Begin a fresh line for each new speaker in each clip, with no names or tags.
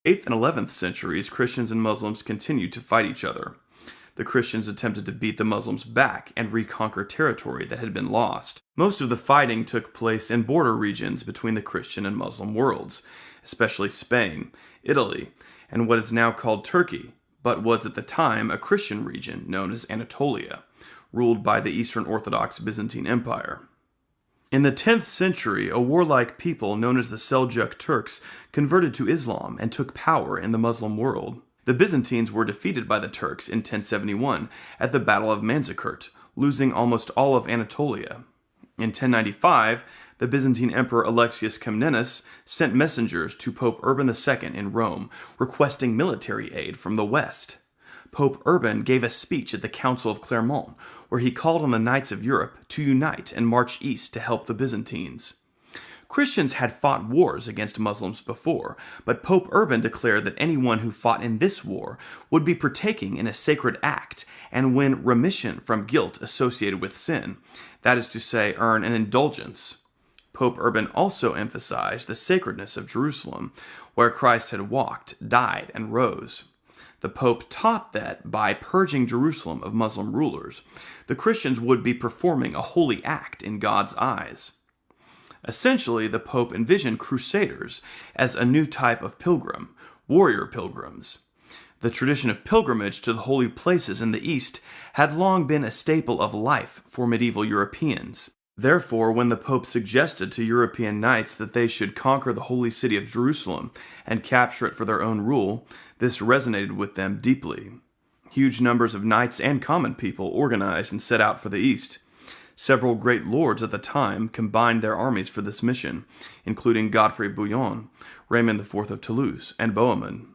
8th and 11th centuries, Christians and Muslims continued to fight each other. The Christians attempted to beat the Muslims back and reconquer territory that had been lost. Most of the fighting took place in border regions between the Christian and Muslim worlds, especially Spain, Italy, and what is now called Turkey, but was at the time a Christian region known as Anatolia, ruled by the Eastern Orthodox Byzantine Empire. In the 10th century, a warlike people known as the Seljuk Turks converted to Islam and took power in the Muslim world. The Byzantines were defeated by the Turks in 1071 at the Battle of Manzikert, losing almost all of Anatolia. In 1095, the Byzantine Emperor Alexius Comnenus sent messengers to Pope Urban II in Rome, requesting military aid from the West. Pope Urban gave a speech at the Council of Clermont, where he called on the knights of Europe to unite and march east to help the Byzantines. Christians had fought wars against Muslims before, but Pope Urban declared that anyone who fought in this war would be partaking in a sacred act and win remission from guilt associated with sin, that is to say, earn an indulgence. Pope Urban also emphasized the sacredness of Jerusalem, where Christ had walked, died, and rose. The Pope taught that, by purging Jerusalem of Muslim rulers, the Christians would be performing a holy act in God's eyes. Essentially, the Pope envisioned crusaders as a new type of pilgrim, warrior pilgrims. The tradition of pilgrimage to the holy places in the East had long been a staple of life for medieval Europeans. Therefore, when the Pope suggested to European knights that they should conquer the holy city of Jerusalem and capture it for their own rule, this resonated with them deeply. Huge numbers of knights and common people organized and set out for the East. Several great lords at the time combined their armies for this mission, including Godfrey Bouillon, Raymond IV of Toulouse, and Bohemond.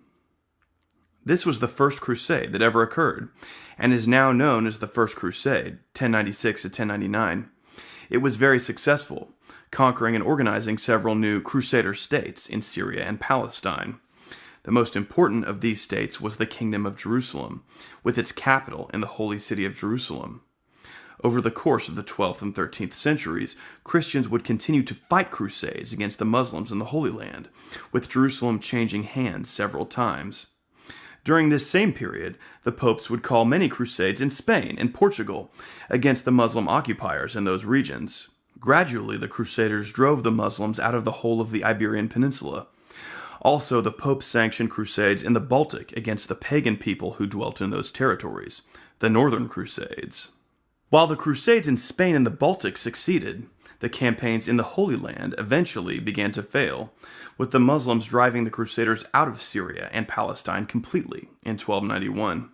This was the First Crusade that ever occurred, and is now known as the First Crusade, 1096 to 1099. It was very successful, conquering and organizing several new Crusader states in Syria and Palestine. The most important of these states was the Kingdom of Jerusalem, with its capital in the holy city of Jerusalem. Over the course of the 12th and 13th centuries, Christians would continue to fight crusades against the Muslims in the Holy Land, with Jerusalem changing hands several times. During this same period, the popes would call many crusades in Spain and Portugal against the Muslim occupiers in those regions. Gradually, the Crusaders drove the Muslims out of the whole of the Iberian Peninsula. Also, the popes sanctioned crusades in the Baltic against the pagan people who dwelt in those territories, the Northern Crusades. While the Crusades in Spain and the Baltic succeeded, the campaigns in the Holy Land eventually began to fail, with the Muslims driving the Crusaders out of Syria and Palestine completely in 1291.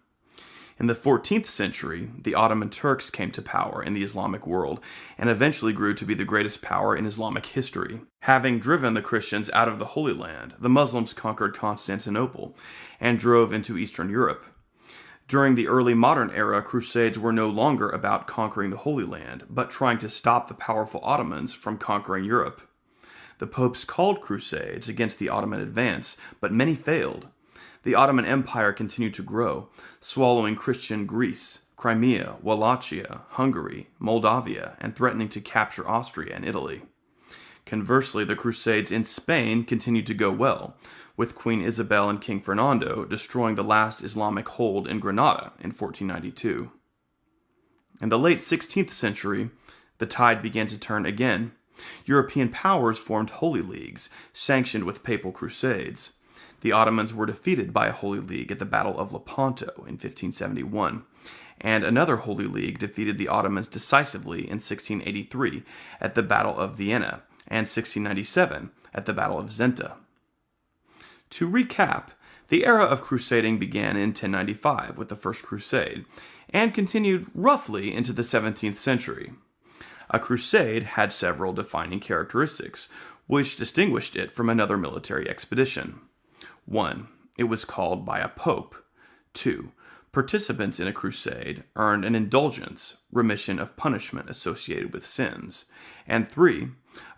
In the 14th century, the Ottoman Turks came to power in the Islamic world and eventually grew to be the greatest power in Islamic history. Having driven the Christians out of the Holy Land, the Muslims conquered Constantinople and drove into Eastern Europe. During the early modern era, crusades were no longer about conquering the Holy Land, but trying to stop the powerful Ottomans from conquering Europe. The popes called crusades against the Ottoman advance, but many failed. The Ottoman Empire continued to grow, swallowing Christian Greece, Crimea, Wallachia, Hungary, Moldavia, and threatening to capture Austria and Italy. Conversely, the Crusades in Spain continued to go well, with Queen Isabel and King Fernando destroying the last Islamic hold in Granada in 1492. In the late 16th century, the tide began to turn again. European powers formed holy leagues, sanctioned with papal crusades. The Ottomans were defeated by a holy league at the Battle of Lepanto in 1571, and another holy league defeated the Ottomans decisively in 1683 at the Battle of Vienna, and 1697 at the Battle of Zenta. To recap, the era of crusading began in 1095 with the First Crusade, and continued roughly into the 17th century. A crusade had several defining characteristics, which distinguished it from another military expedition. 1. It was called by a pope. 2. Participants in a crusade earned an indulgence, remission of punishment associated with sins. And 3.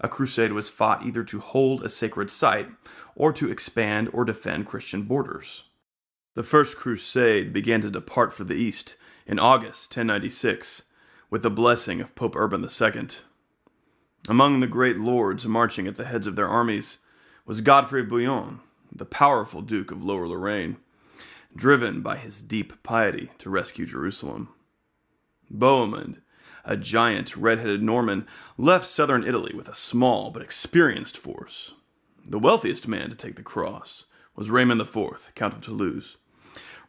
A crusade was fought either to hold a sacred site or to expand or defend Christian borders. The First Crusade began to depart for the East in August 1096, with the blessing of Pope Urban II. Among the great lords marching at the heads of their armies was Godfrey Bouillon, the powerful Duke of Lower Lorraine, driven by his deep piety to rescue Jerusalem. Bohemond, a giant red-headed Norman, left southern Italy with a small but experienced force. The wealthiest man to take the cross was Raymond IV, Count of Toulouse,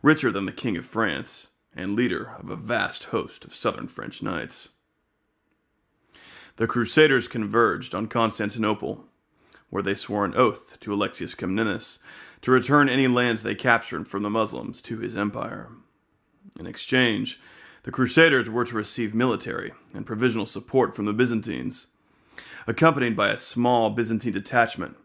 richer than the King of France, and leader of a vast host of southern French knights. The Crusaders converged on Constantinople, where they swore an oath to Alexius Comnenus to return any lands they captured from the Muslims to his empire. In exchange, the Crusaders were to receive military and provisional support from the Byzantines. Accompanied by a small Byzantine detachment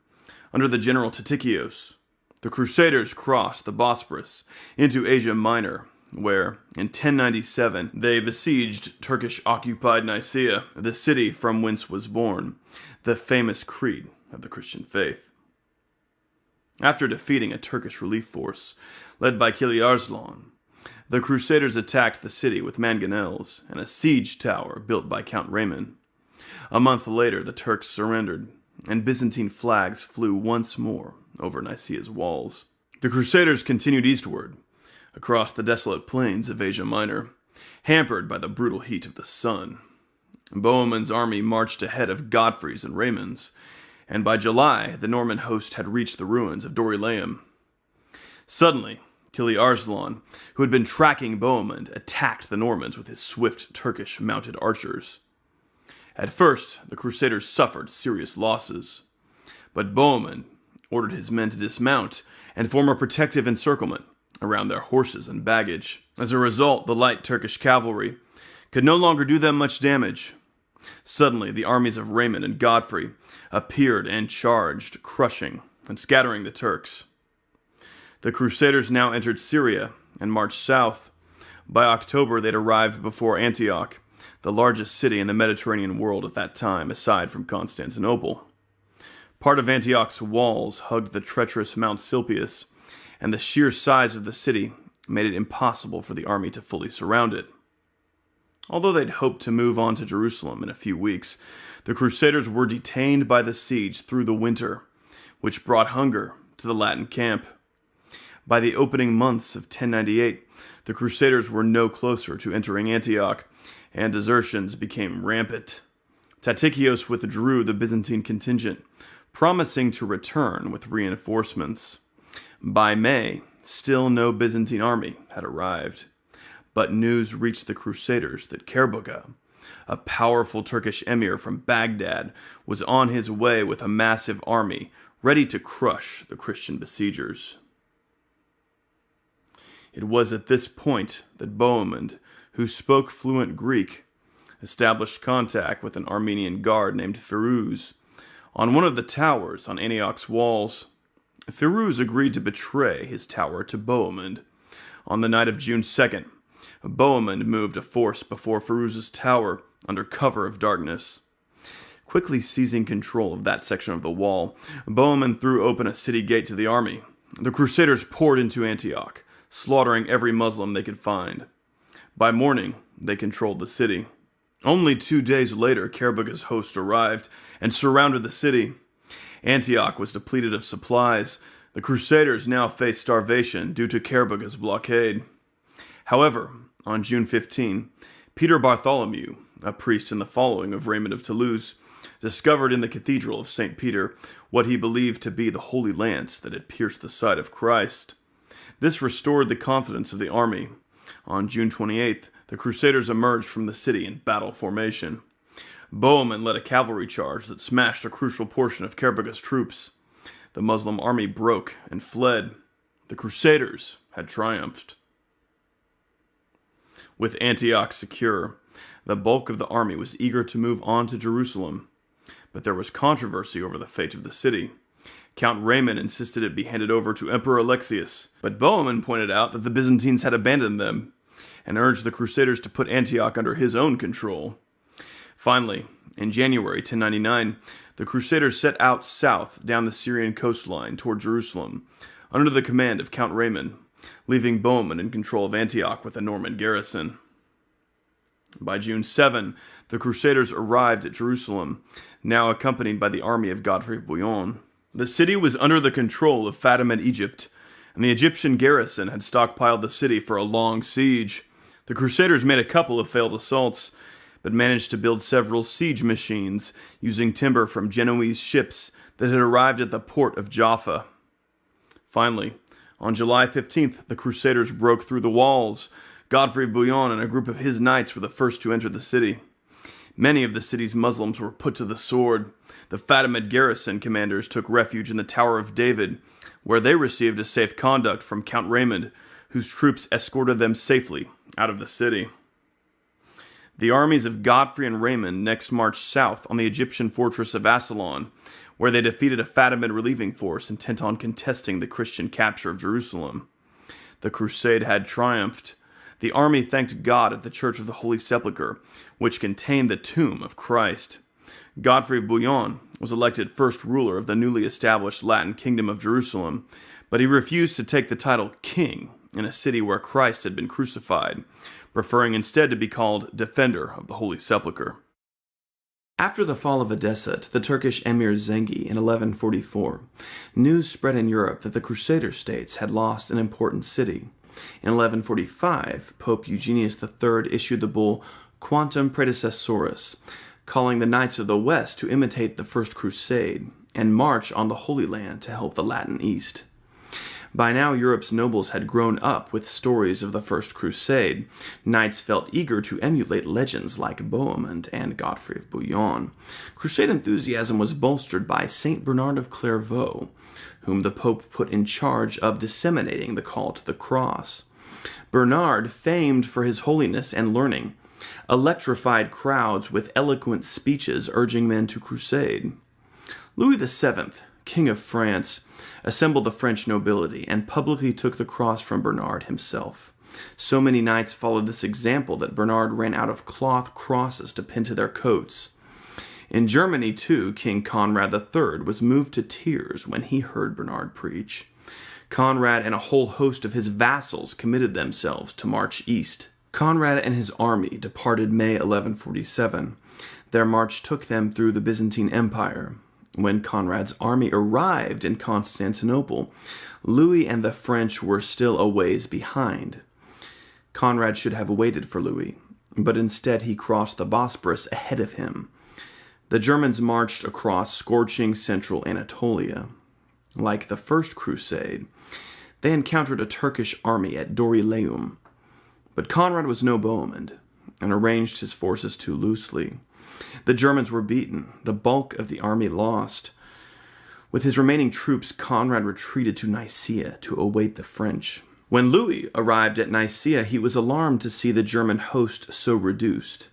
under the general Tatikios, the Crusaders crossed the Bosporus into Asia Minor, where, in 1097, they besieged Turkish-occupied Nicaea, the city from whence was born the famous creed of the Christian faith. After defeating a Turkish relief force led by Kili Arslan, the Crusaders attacked the city with mangonels and a siege tower built by Count Raymond. A month later, the Turks surrendered, and Byzantine flags flew once more over Nicaea's walls. The Crusaders continued eastward, across the desolate plains of Asia Minor, hampered by the brutal heat of the sun. Bohemond's army marched ahead of Godfrey's and Raymond's, and by July, the Norman host had reached the ruins of Dorylaeum. Suddenly, Kili Arslan, who had been tracking Bohemond, attacked the Normans with his swift Turkish mounted archers. At first, the Crusaders suffered serious losses, but Bohemond ordered his men to dismount and form a protective encirclement around their horses and baggage. As a result, the light Turkish cavalry could no longer do them much damage. Suddenly, the armies of Raymond and Godfrey appeared and charged, crushing and scattering the Turks. The Crusaders now entered Syria and marched south. By October, they'd arrived before Antioch, the largest city in the Mediterranean world at that time, aside from Constantinople. Part of Antioch's walls hugged the treacherous Mount Silpius, and the sheer size of the city made it impossible for the army to fully surround it. Although they'd hoped to move on to Jerusalem in a few weeks, the Crusaders were detained by the siege through the winter, which brought hunger to the Latin camp. By the opening months of 1098, the Crusaders were no closer to entering Antioch, and desertions became rampant. Tatikios withdrew the Byzantine contingent, promising to return with reinforcements. By May, still no Byzantine army had arrived. But news reached the Crusaders that Kerbuga, a powerful Turkish emir from Baghdad, was on his way with a massive army ready to crush the Christian besiegers. It was at this point that Bohemond, who spoke fluent Greek, established contact with an Armenian guard named Firuz. On one of the towers on Antioch's walls, Firuz agreed to betray his tower to Bohemond. On the night of June 2nd, Bohemond moved a force before Firuz's tower under cover of darkness. Quickly seizing control of that section of the wall, Bohemond threw open a city gate to the army. The Crusaders poured into Antioch, slaughtering every Muslim they could find. By morning, they controlled the city. Only 2 days later, Kerbuga's host arrived and surrounded the city. Antioch was depleted of supplies. The Crusaders now faced starvation due to Kerbuga's blockade. However, on June 15, Peter Bartholomew, a priest in the following of Raymond of Toulouse, discovered in the Cathedral of St. Peter what he believed to be the holy lance that had pierced the side of Christ. This restored the confidence of the army. On June 28th, the Crusaders emerged from the city in battle formation. Bohemond led a cavalry charge that smashed a crucial portion of Kerbuga's troops. The Muslim army broke and fled. The Crusaders had triumphed. With Antioch secure, the bulk of the army was eager to move on to Jerusalem. But there was controversy over the fate of the city. Count Raymond insisted it be handed over to Emperor Alexius, but Bohemond pointed out that the Byzantines had abandoned them, and urged the Crusaders to put Antioch under his own control. Finally, in January 1099, the Crusaders set out south down the Syrian coastline toward Jerusalem, under the command of Count Raymond, leaving Bohemond in control of Antioch with a Norman garrison. By June 7, the Crusaders arrived at Jerusalem, now accompanied by the army of Godfrey of Bouillon. The city was under the control of Fatimid Egypt, and the Egyptian garrison had stockpiled the city for a long siege. The Crusaders made a couple of failed assaults, but managed to build several siege machines using timber from Genoese ships that had arrived at the port of Jaffa. Finally, on July 15th, the Crusaders broke through the walls. Godfrey of Bouillon and a group of his knights were the first to enter the city. Many of the city's Muslims were put to the sword. The Fatimid garrison commanders took refuge in the Tower of David, where they received a safe conduct from Count Raymond, whose troops escorted them safely out of the city. The armies of Godfrey and Raymond next marched south on the Egyptian fortress of Ascalon, where they defeated a Fatimid relieving force intent on contesting the Christian capture of Jerusalem. The crusade had triumphed. The army thanked God at the Church of the Holy Sepulchre, which contained the tomb of Christ. Godfrey of Bouillon was elected first ruler of the newly established Latin kingdom of Jerusalem, but he refused to take the title king in a city where Christ had been crucified, preferring instead to be called defender of the Holy Sepulchre. After the fall of Edessa to the Turkish emir Zengi in 1144, news spread in Europe that the Crusader states had lost an important city. In 1145, Pope Eugenius III issued the bull Quantum Predecessoris, calling the Knights of the West to imitate the First Crusade and march on the Holy Land to help the Latin East. By now, Europe's nobles had grown up with stories of the First Crusade. Knights felt eager to emulate legends like Bohemond and Godfrey of Bouillon. Crusade enthusiasm was bolstered by Saint Bernard of Clairvaux, whom the Pope put in charge of disseminating the call to the cross. Bernard, famed for his holiness and learning, electrified crowds with eloquent speeches urging men to crusade. Louis VII, King of France, assembled the French nobility and publicly took the cross from Bernard himself. So many knights followed this example that Bernard ran out of cloth crosses to pin to their coats. In Germany, too, King Conrad III was moved to tears when he heard Bernard preach. Conrad and a whole host of his vassals committed themselves to march east. Conrad and his army departed May 1147. Their march took them through the Byzantine Empire. When Conrad's army arrived in Constantinople, Louis and the French were still a ways behind. Conrad should have waited for Louis, but instead he crossed the Bosporus ahead of him. The Germans marched across scorching central Anatolia. Like the First Crusade, they encountered a Turkish army at Dorylaeum, but Conrad was no Bohemond and arranged his forces too loosely. The Germans were beaten, the bulk of the army lost. With his remaining troops, Conrad retreated to Nicaea to await the French. When Louis arrived at Nicaea, he was alarmed to see the German host so reduced.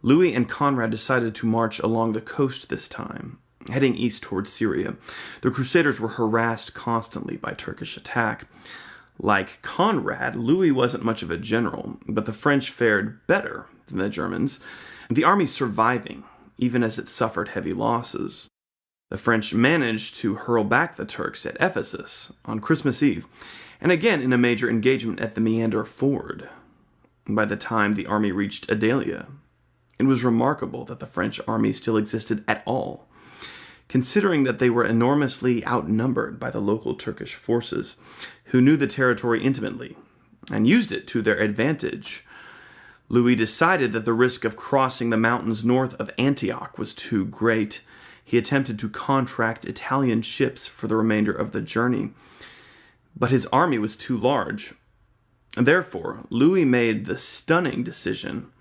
Louis and Conrad decided to march along the coast this time, heading east towards Syria. The Crusaders were harassed constantly by Turkish attack. Like Conrad, Louis wasn't much of a general, but the French fared better than the Germans, the army surviving, even as it suffered heavy losses. The French managed to hurl back the Turks at Ephesus on Christmas Eve, and again in a major engagement at the Meander Ford. By the time the army reached Adalia, it was remarkable that the French army still existed at all, considering that they were enormously outnumbered by the local Turkish forces, who knew the territory intimately and used it to their advantage. Louis decided that the risk of crossing the mountains north of Antioch was too great. He attempted to contract Italian ships for the remainder of the journey, but his army was too large. And therefore, Louis made the stunning decision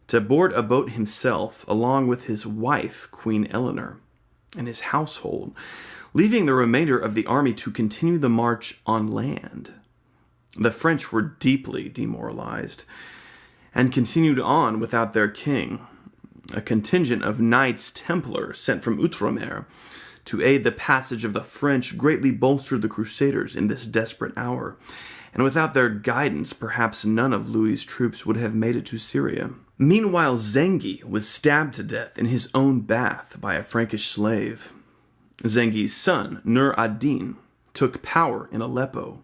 to board a boat himself along with his wife, Queen Eleanor, and his household, leaving the remainder of the army to continue the march on land. The French were deeply demoralized and continued on without their king. A contingent of Knights Templar sent from Outremer to aid the passage of the French greatly bolstered the Crusaders in this desperate hour, and without their guidance, perhaps none of Louis's troops would have made it to Syria. Meanwhile, Zengi was stabbed to death in his own bath by a Frankish slave. Zengi's son, Nur ad-Din, took power in Aleppo.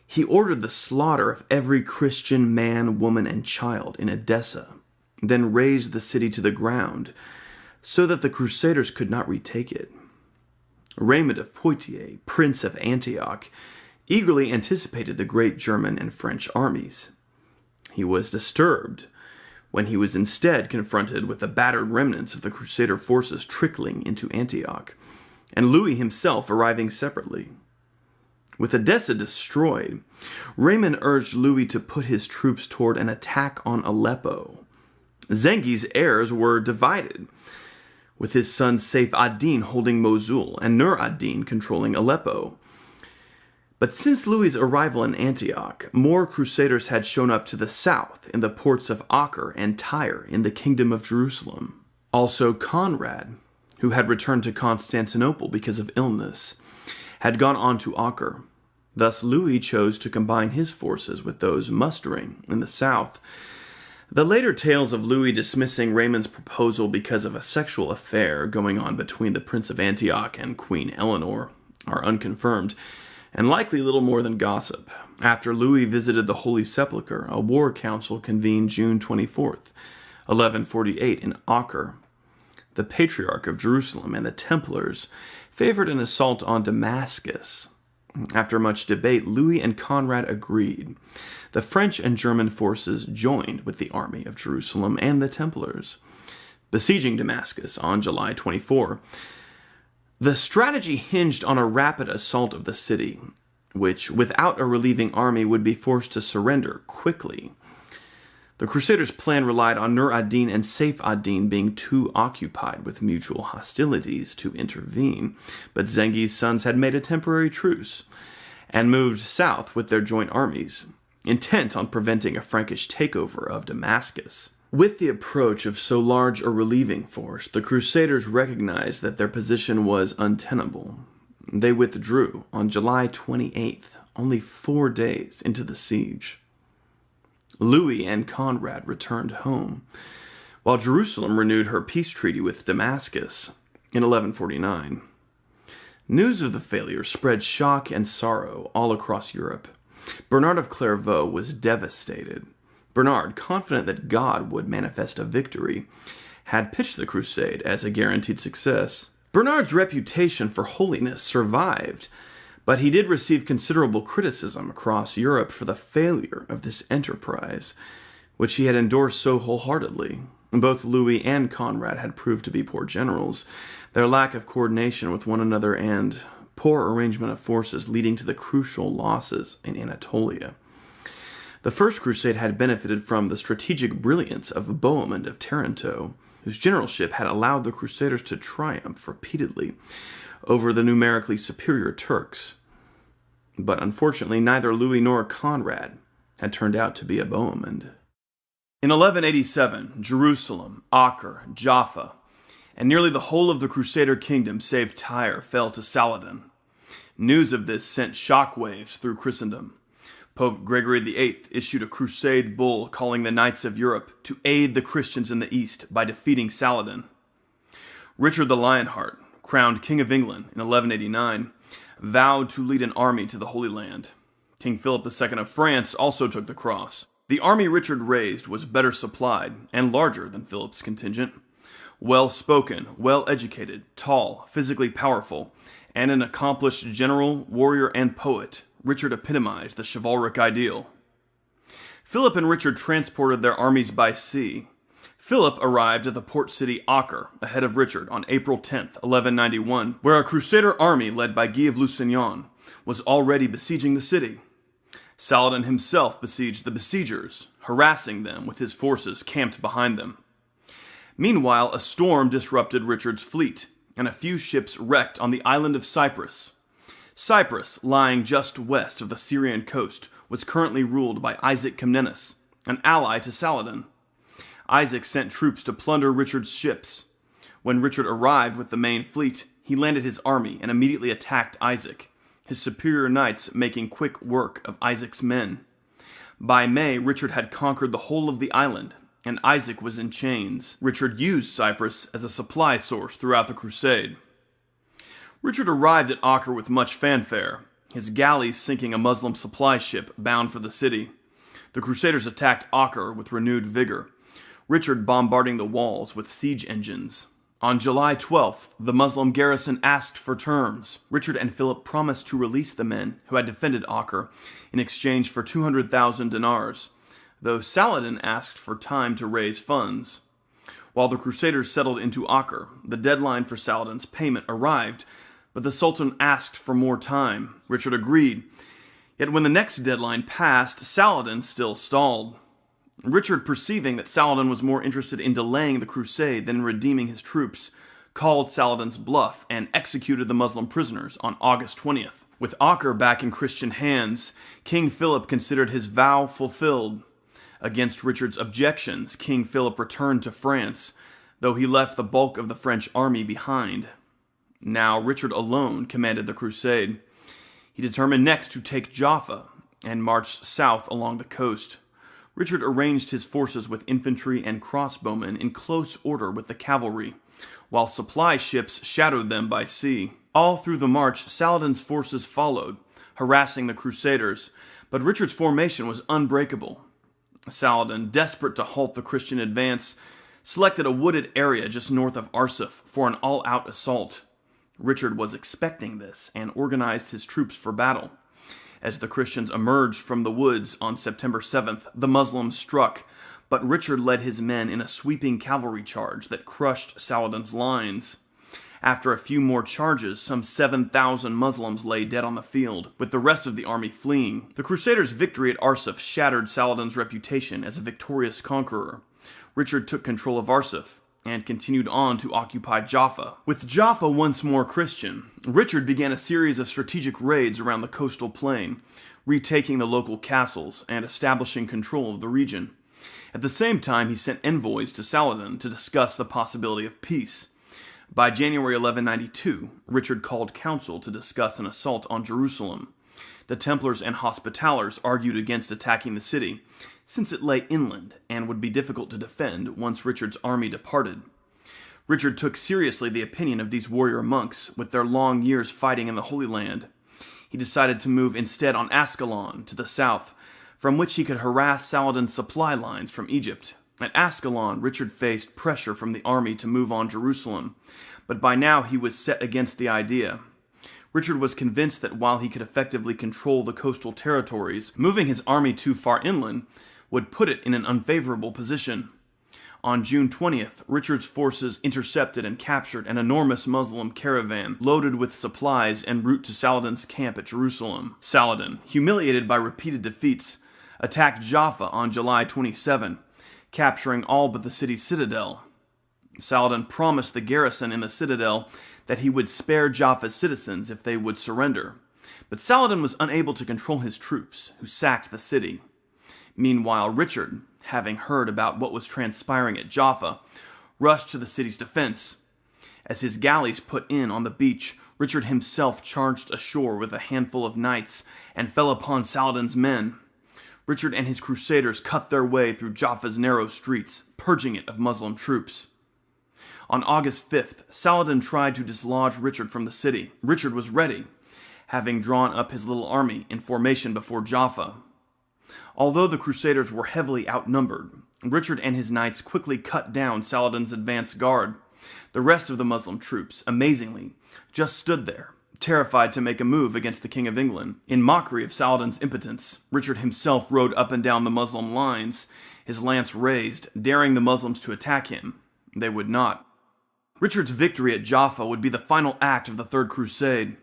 He ordered the slaughter of every Christian man, woman, and child in Edessa, then razed the city to the ground so that the Crusaders could not retake it. Raymond of Poitiers, Prince of Antioch, eagerly anticipated the great German and French armies. He was disturbed when he was instead confronted with the battered remnants of the Crusader forces trickling into Antioch, and Louis himself arriving separately. With Edessa destroyed, Raymond urged Louis to put his troops toward an attack on Aleppo. Zengi's heirs were divided, with his son Saif ad-Din holding Mosul and Nur ad-Din controlling Aleppo. But since Louis's arrival in Antioch, more crusaders had shown up to the south in the ports of Acre and Tyre in the Kingdom of Jerusalem. Also Conrad, who had returned to Constantinople because of illness, had gone on to Acre. Thus Louis chose to combine his forces with those mustering in the south. The later tales of Louis dismissing Raymond's proposal because of a sexual affair going on between the Prince of Antioch and Queen Eleanor are unconfirmed, and likely little more than gossip. After Louis visited the Holy Sepulchre, a war council convened June 24th, 1148 in Acre. The Patriarch of Jerusalem and the Templars favored an assault on Damascus. After much debate, Louis and Conrad agreed. The French and German forces joined with the army of Jerusalem and the Templars, besieging Damascus on July 24. The strategy hinged on a rapid assault of the city, which, without a relieving army, would be forced to surrender quickly. The Crusaders' plan relied on Nur ad-Din and Saif ad-Din being too occupied with mutual hostilities to intervene, but Zengi's sons had made a temporary truce and moved south with their joint armies, intent on preventing a Frankish takeover of Damascus. With the approach of so large a relieving force, the Crusaders recognized that their position was untenable. They withdrew on July 28th, only 4 days into the siege. Louis and Conrad returned home, while Jerusalem renewed her peace treaty with Damascus in 1149. News of the failure spread shock and sorrow all across Europe. Bernard of Clairvaux was devastated. Bernard, confident that God would manifest a victory, had pitched the crusade as a guaranteed success. Bernard's reputation for holiness survived, but he did receive considerable criticism across Europe for the failure of this enterprise, which he had endorsed so wholeheartedly. Both Louis and Conrad had proved to be poor generals, their lack of coordination with one another and poor arrangement of forces leading to the crucial losses in Anatolia. The First Crusade had benefited from the strategic brilliance of Bohemond of Taranto, whose generalship had allowed the Crusaders to triumph repeatedly over the numerically superior Turks. But unfortunately, neither Louis nor Conrad had turned out to be a Bohemond. In 1187, Jerusalem, Acre, Jaffa, and nearly the whole of the Crusader kingdom save Tyre fell to Saladin. News of this sent shockwaves through Christendom. Pope Gregory VIII issued a crusade bull calling the Knights of Europe to aid the Christians in the East by defeating Saladin. Richard the Lionheart, crowned King of England in 1189, vowed to lead an army to the Holy Land. King Philip II of France also took the cross. The army Richard raised was better supplied and larger than Philip's contingent. Well-spoken, well-educated, tall, physically powerful, and an accomplished general, warrior, and poet, Richard epitomized the chivalric ideal. Philip and Richard transported their armies by sea. Philip arrived at the port city Acre ahead of Richard on April 10, 1191, where a Crusader army led by Guy of Lusignan was already besieging the city. Saladin himself besieged the besiegers, harassing them with his forces camped behind them. Meanwhile, a storm disrupted Richard's fleet, and a few ships wrecked on the island of Cyprus. Cyprus, lying just west of the Syrian coast, was currently ruled by Isaac Comnenus, an ally to Saladin. Isaac sent troops to plunder Richard's ships. When Richard arrived with the main fleet, he landed his army and immediately attacked Isaac, his superior knights making quick work of Isaac's men. By May, Richard had conquered the whole of the island, and Isaac was in chains. Richard used Cyprus as a supply source throughout the crusade. Richard arrived at Acre with much fanfare, his galleys sinking a Muslim supply ship bound for the city. The Crusaders attacked Acre with renewed vigor, Richard bombarding the walls with siege engines. On July 12th, the Muslim garrison asked for terms. Richard and Philip promised to release the men who had defended Acre in exchange for 200,000 dinars, though Saladin asked for time to raise funds. While the Crusaders settled into Acre, the deadline for Saladin's payment arrived, but the Sultan asked for more time. Richard agreed. Yet when the next deadline passed, Saladin still stalled. Richard, perceiving that Saladin was more interested in delaying the crusade than in redeeming his troops, called Saladin's bluff and executed the Muslim prisoners on August 20th. With Acre back in Christian hands, King Philip considered his vow fulfilled. Against Richard's objections, King Philip returned to France, though he left the bulk of the French army behind. Now Richard alone commanded the crusade. He determined next to take Jaffa and marched south along the coast. Richard arranged his forces with infantry and crossbowmen in close order with the cavalry, while supply ships shadowed them by sea. All through the march, Saladin's forces followed, harassing the Crusaders, but Richard's formation was unbreakable. Saladin, desperate to halt the Christian advance, selected a wooded area just north of Arsuf for an all-out assault. Richard was expecting this and organized his troops for battle. As the Christians emerged from the woods on September 7th, the Muslims struck, but Richard led his men in a sweeping cavalry charge that crushed Saladin's lines. After a few more charges, some 7,000 Muslims lay dead on the field, with the rest of the army fleeing. The Crusaders' victory at Arsuf shattered Saladin's reputation as a victorious conqueror. Richard took control of Arsuf and continued on to occupy Jaffa. With Jaffa once more Christian, Richard began a series of strategic raids around the coastal plain, retaking the local castles and establishing control of the region. At the same time, he sent envoys to Saladin to discuss the possibility of peace. By January 1192, Richard called council to discuss an assault on Jerusalem. The Templars and Hospitallers argued against attacking the city, since it lay inland and would be difficult to defend once Richard's army departed. Richard took seriously the opinion of these warrior monks, with their long years fighting in the Holy Land. He decided to move instead on Ascalon to the south, from which he could harass Saladin's supply lines from Egypt. At Ascalon, Richard faced pressure from the army to move on Jerusalem, but by now he was set against the idea. Richard was convinced that while he could effectively control the coastal territories, moving his army too far inland would put it in an unfavorable position. On June 20th, Richard's forces intercepted and captured an enormous Muslim caravan loaded with supplies en route to Saladin's camp at Jerusalem. Saladin, humiliated by repeated defeats, attacked Jaffa on July 27, capturing all but the city's citadel. Saladin promised the garrison in the citadel that he would spare Jaffa's citizens if they would surrender, but Saladin was unable to control his troops, who sacked the city. Meanwhile, Richard, having heard about what was transpiring at Jaffa, rushed to the city's defense. As his galleys put in on the beach, Richard himself charged ashore with a handful of knights and fell upon Saladin's men. Richard and his crusaders cut their way through Jaffa's narrow streets, purging it of Muslim troops. On August 5th, Saladin tried to dislodge Richard from the city. Richard was ready, having drawn up his little army in formation before Jaffa. Although the Crusaders were heavily outnumbered, Richard and his knights quickly cut down Saladin's advance guard. The rest of the Muslim troops, amazingly, just stood there, terrified to make a move against the King of England. In mockery of Saladin's impotence, Richard himself rode up and down the Muslim lines, his lance raised, daring the Muslims to attack him. They would not. Richard's victory at Jaffa would be the final act of the Third Crusade.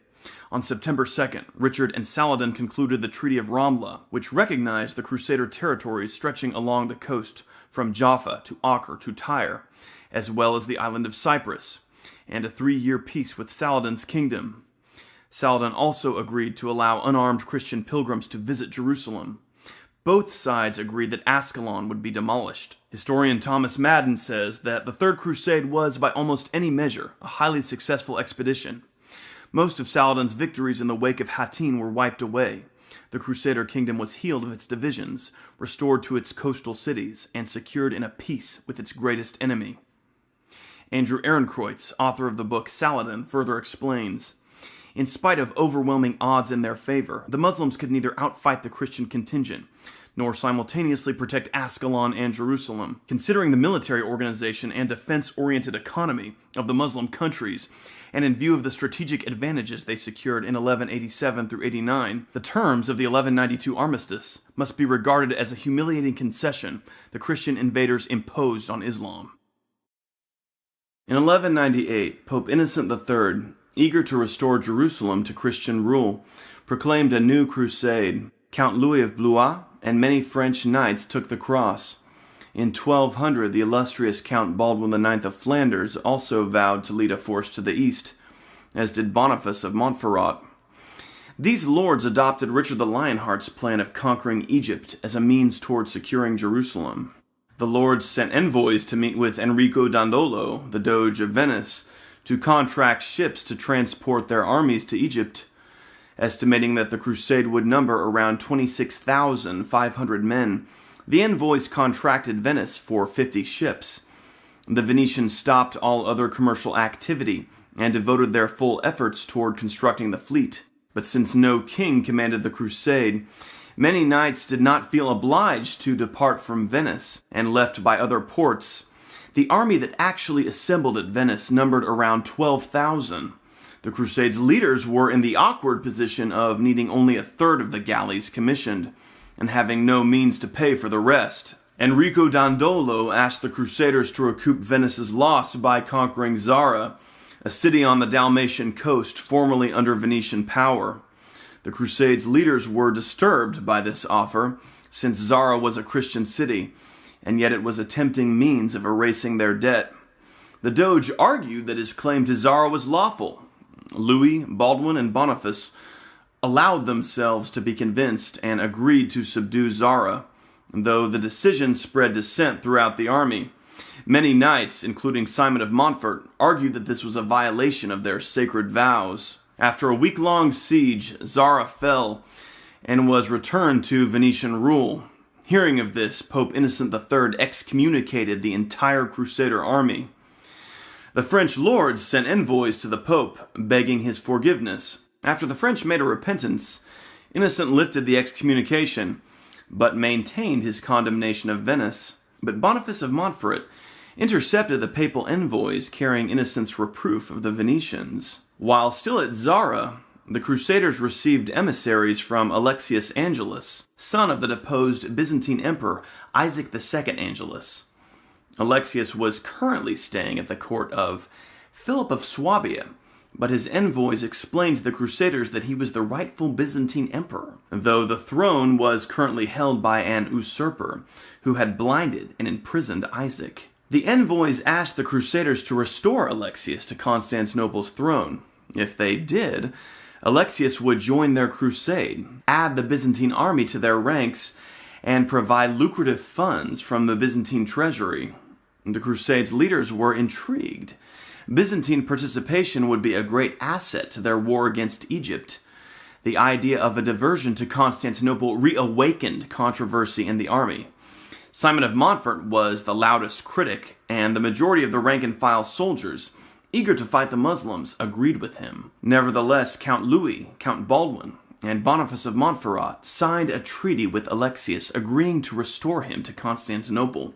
On September 2nd, Richard and Saladin concluded the Treaty of Ramla, which recognized the Crusader territories stretching along the coast from Jaffa to Acre to Tyre, as well as the island of Cyprus, and a 3-year peace with Saladin's kingdom. Saladin also agreed to allow unarmed Christian pilgrims to visit Jerusalem. Both sides agreed that Ascalon would be demolished. Historian Thomas Madden says that the Third Crusade was, by almost any measure, a highly successful expedition. Most of Saladin's victories in the wake of Hattin were wiped away. The Crusader kingdom was healed of its divisions, restored to its coastal cities, and secured in a peace with its greatest enemy. Andrew Ehrenkreutz, author of the book Saladin, further explains, In spite of overwhelming odds in their favor, the Muslims could neither outfight the Christian contingent, nor simultaneously protect Ascalon and Jerusalem. Considering the military organization and defense-oriented economy of the Muslim countries, and in view of the strategic advantages they secured in 1187 through 89, the terms of the 1192 armistice must be regarded as a humiliating concession the Christian invaders imposed on Islam. In 1198, Pope Innocent III, eager to restore Jerusalem to Christian rule, proclaimed a new crusade. Count Louis of Blois and many French knights took the cross. In 1200, the illustrious Count Baldwin IX of Flanders also vowed to lead a force to the east, as did Boniface of Montferrat. These lords adopted Richard the Lionheart's plan of conquering Egypt as a means toward securing Jerusalem. The lords sent envoys to meet with Enrico Dandolo, the Doge of Venice, to contract ships to transport their armies to Egypt, estimating that the crusade would number around 26,500 men. The envoys contracted Venice for 50 ships. The Venetians stopped all other commercial activity and devoted their full efforts toward constructing the fleet. But since no king commanded the crusade, many knights did not feel obliged to depart from Venice and left by other ports. The army that actually assembled at Venice numbered around 12,000. The Crusade's leaders were in the awkward position of needing only a third of the galleys commissioned, and having no means to pay for the rest. Enrico Dandolo asked the Crusaders to recoup Venice's loss by conquering Zara, a city on the Dalmatian coast formerly under Venetian power. The Crusade's leaders were disturbed by this offer, since Zara was a Christian city, and yet it was a tempting means of erasing their debt. The Doge argued that his claim to Zara was lawful. Louis, Baldwin, and Boniface allowed themselves to be convinced and agreed to subdue Zara, though the decision spread dissent throughout the army. Many knights, including Simon of Montfort, argued that this was a violation of their sacred vows. After a week-long siege, Zara fell and was returned to Venetian rule. Hearing of this, Pope Innocent III excommunicated the entire Crusader army. The French lords sent envoys to the Pope, begging his forgiveness. After the French made a repentance, Innocent lifted the excommunication, but maintained his condemnation of Venice. But Boniface of Montferrat intercepted the papal envoys carrying Innocent's reproof of the Venetians. While still at Zara, the Crusaders received emissaries from Alexius Angelus, son of the deposed Byzantine Emperor Isaac II Angelus. Alexius was currently staying at the court of Philip of Swabia, but his envoys explained to the Crusaders that he was the rightful Byzantine emperor, though the throne was currently held by an usurper who had blinded and imprisoned Isaac. The envoys asked the Crusaders to restore Alexius to Constantinople's throne. If they did, Alexius would join their crusade, add the Byzantine army to their ranks, and provide lucrative funds from the Byzantine treasury. The Crusade's leaders were intrigued. Byzantine participation would be a great asset to their war against Egypt. The idea of a diversion to Constantinople reawakened controversy in the army. Simon of Montfort was the loudest critic, and the majority of the rank-and-file soldiers, eager to fight the Muslims, agreed with him. Nevertheless, Count Louis, Count Baldwin, and Boniface of Montferrat signed a treaty with Alexius, agreeing to restore him to Constantinople.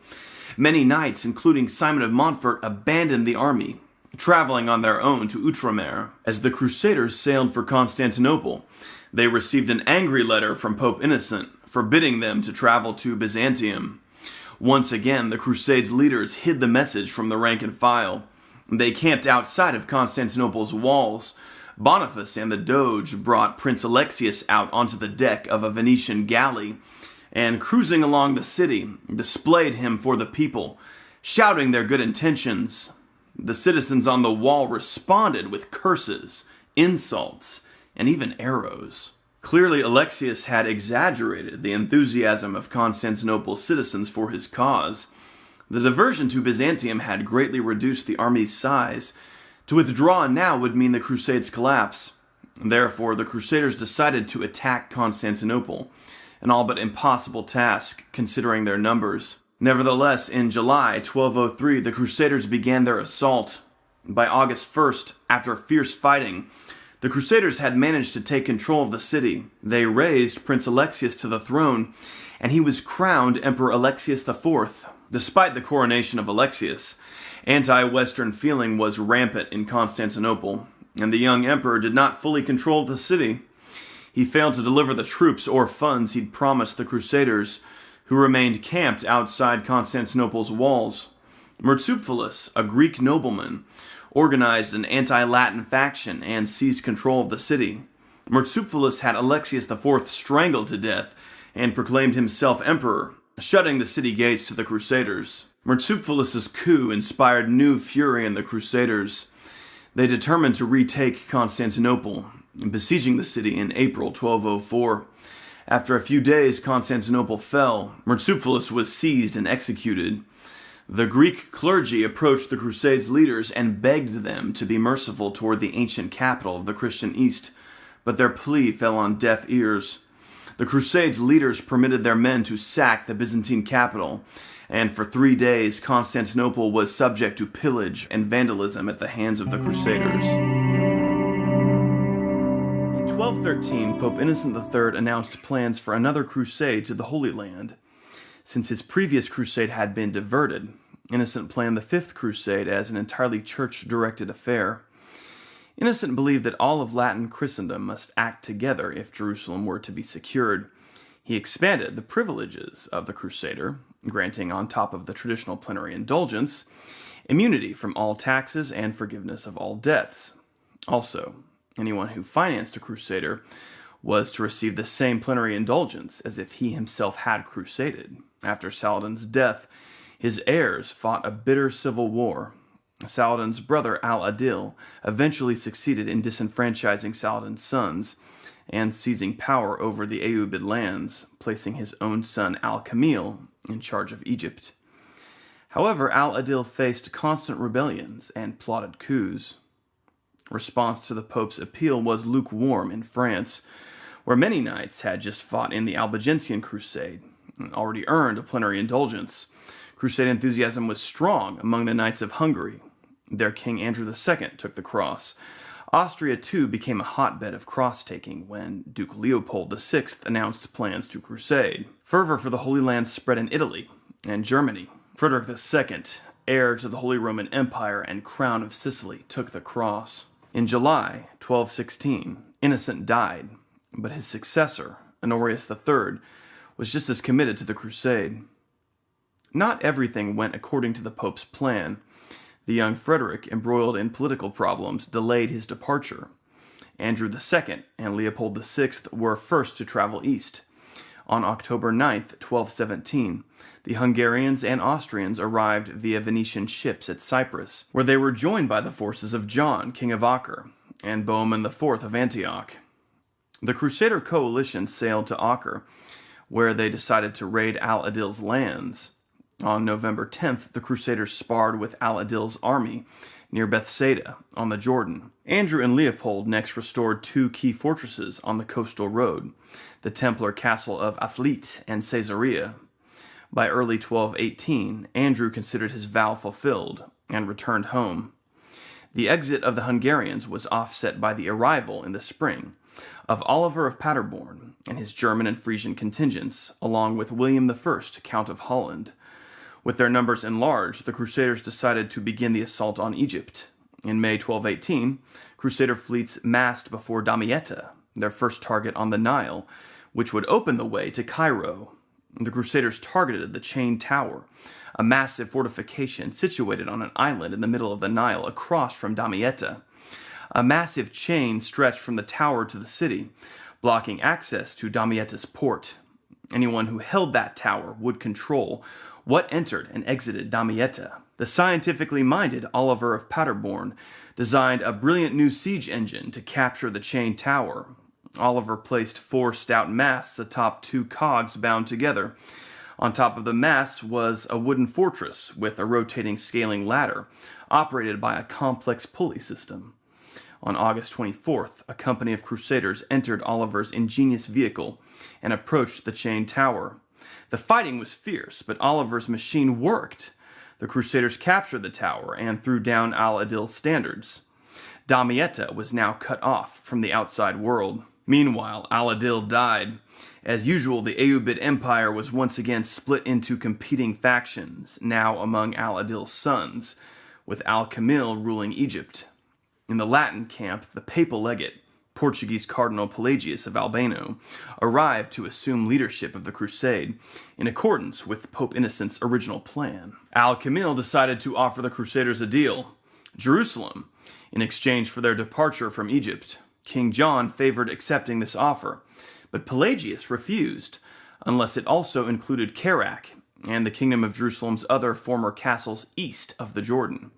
Many knights, including Simon of Montfort, abandoned the army, traveling on their own to Outremer. As the Crusaders sailed for Constantinople, they received an angry letter from Pope Innocent, forbidding them to travel to Byzantium. Once again, the Crusades' leaders hid the message from the rank and file. They camped outside of Constantinople's walls. Boniface and the Doge brought Prince Alexius out onto the deck of a Venetian galley, and cruising along the city, displayed him for the people, shouting their good intentions. The citizens on the wall responded with curses, insults, and even arrows. Clearly, Alexius had exaggerated the enthusiasm of Constantinople's citizens for his cause. The diversion to Byzantium had greatly reduced the army's size. To withdraw now would mean the Crusades' collapse. Therefore, the Crusaders decided to attack Constantinople, an all but impossible task, considering their numbers. Nevertheless, in July 1203, the Crusaders began their assault. By August 1st, after fierce fighting, The Crusaders had managed to take control of the city. They raised Prince Alexius to the throne, and he was crowned Emperor Alexius IV. Despite the coronation of Alexius, anti-Western feeling was rampant in Constantinople, and the young emperor did not fully control the city. He failed to deliver the troops or funds he'd promised the Crusaders, who remained camped outside Constantinople's walls. Murtzuphlus, a Greek nobleman, organized an anti-Latin faction and seized control of the city. Murtzuphlus had Alexius IV strangled to death and proclaimed himself emperor, shutting the city gates to the Crusaders. Murtzuphulus's coup inspired new fury in the Crusaders. They determined to retake Constantinople, besieging the city in April 1204. After a few days, Constantinople fell. Murtzuphlus was seized and executed. The Greek clergy approached the Crusades leaders and begged them to be merciful toward the ancient capital of the Christian East, but their plea fell on deaf ears. The Crusades leaders permitted their men to sack the Byzantine capital, and for 3 days Constantinople was subject to pillage and vandalism at the hands of the Crusaders. In 1213, Pope Innocent III announced plans for another crusade to the Holy Land. Since his previous crusade had been diverted, Innocent planned the Fifth Crusade as an entirely church-directed affair. Innocent believed that all of Latin Christendom must act together if Jerusalem were to be secured. He expanded the privileges of the Crusader, granting, on top of the traditional plenary indulgence, immunity from all taxes and forgiveness of all debts. Also, anyone who financed a Crusader was to receive the same plenary indulgence as if he himself had crusaded. After Saladin's death, his heirs fought a bitter civil war. Saladin's brother Al-Adil eventually succeeded in disenfranchising Saladin's sons and seizing power over the Ayyubid lands, placing his own son Al-Kamil in charge of Egypt. However, Al-Adil faced constant rebellions and plotted coups. Response to the Pope's appeal was lukewarm in France, where many knights had just fought in the Albigensian Crusade and already earned a plenary indulgence. Crusade enthusiasm was strong among the knights of Hungary. Their King Andrew II took the cross. Austria, too, became a hotbed of cross-taking when Duke Leopold VI announced plans to crusade. Fervor for the Holy Land spread in Italy and Germany. Frederick II, heir to the Holy Roman Empire and Crown of Sicily, took the cross. In July 1216, Innocent died, but his successor, Honorius III, was just as committed to the crusade. Not everything went according to the Pope's plan. The young Frederick, embroiled in political problems, delayed his departure. Andrew II and Leopold VI were first to travel east. On October 9, 1217, the Hungarians and Austrians arrived via Venetian ships at Cyprus, where they were joined by the forces of John, King of Acre, and Bohemond IV of Antioch. The Crusader coalition sailed to Acre, where they decided to raid Al-Adil's lands. On November 10th, the Crusaders sparred with Al-Adil's army near Bethsaida on the Jordan. Andrew and Leopold next restored 2 key fortresses on the coastal road, the Templar castle of Athlit and Caesarea. By early 1218, Andrew considered his vow fulfilled and returned home. The exit of the Hungarians was offset by the arrival in the spring of Oliver of Paderborn and his German and Frisian contingents, along with William I, Count of Holland. With their numbers enlarged, the Crusaders decided to begin the assault on Egypt. In May 1218, Crusader fleets massed before Damietta, their first target on the Nile, which would open the way to Cairo. The Crusaders targeted the Chain Tower, a massive fortification situated on an island in the middle of the Nile across from Damietta. A massive chain stretched from the tower to the city, blocking access to Damietta's port. Anyone who held that tower would control what entered and exited Damietta. The scientifically minded Oliver of Paderborn designed a brilliant new siege engine to capture the chain tower. Oliver placed 4 stout masts atop 2 cogs bound together. On top of the masts was a wooden fortress with a rotating scaling ladder, operated by a complex pulley system. On August 24th, a company of Crusaders entered Oliver's ingenious vehicle and approached the chain tower. The fighting was fierce, but Oliver's machine worked. The Crusaders captured the tower and threw down Al-Adil's standards. Damietta was now cut off from the outside world. Meanwhile, Al-Adil died. As usual, the Ayyubid Empire was once again split into competing factions, now among Al-Adil's sons, with Al-Kamil ruling Egypt. In the Latin camp, the papal legate, Portuguese Cardinal Pelagius of Albano, arrived to assume leadership of the crusade, in accordance with Pope Innocent's original plan. Al-Kamil decided to offer the Crusaders a deal: Jerusalem, in exchange for their departure from Egypt. King John favored accepting this offer, but Pelagius refused, unless it also included Kerak and the Kingdom of Jerusalem's other former castles east of the Jordan.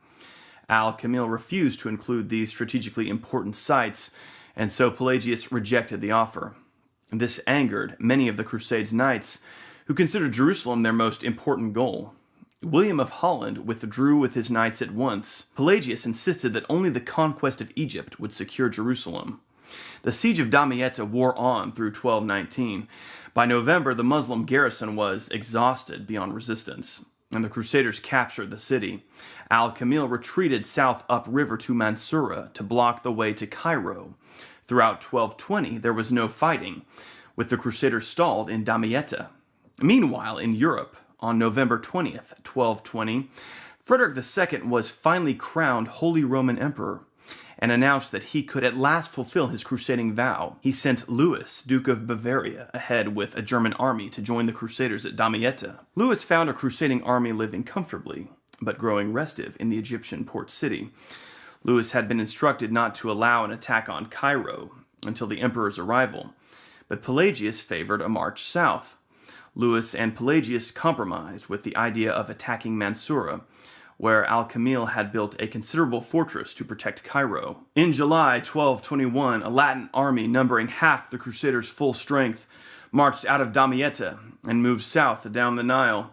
Al-Kamil refused to include these strategically important sites, and so Pelagius rejected the offer. This angered many of the Crusade's knights, who considered Jerusalem their most important goal. William of Holland withdrew with his knights at once. Pelagius insisted that only the conquest of Egypt would secure Jerusalem. The siege of Damietta wore on through 1219. By November, the Muslim garrison was exhausted beyond resistance, and the Crusaders captured the city. Al-Kamil retreated south upriver to Mansoura to block the way to Cairo. Throughout 1220, there was no fighting, with the Crusaders stalled in Damietta. Meanwhile, in Europe, on November 20th, 1220, Frederick II was finally crowned Holy Roman Emperor and announced that he could at last fulfill his crusading vow. He sent Louis, Duke of Bavaria, ahead with a German army to join the Crusaders at Damietta. Louis found a crusading army living comfortably, but growing restive in the Egyptian port city. Louis had been instructed not to allow an attack on Cairo until the emperor's arrival, but Pelagius favored a march south. Louis and Pelagius compromised with the idea of attacking Mansoura, where Al-Kamil had built a considerable fortress to protect Cairo. In July 1221, a Latin army numbering half the Crusaders' full strength marched out of Damietta and moved south down the Nile.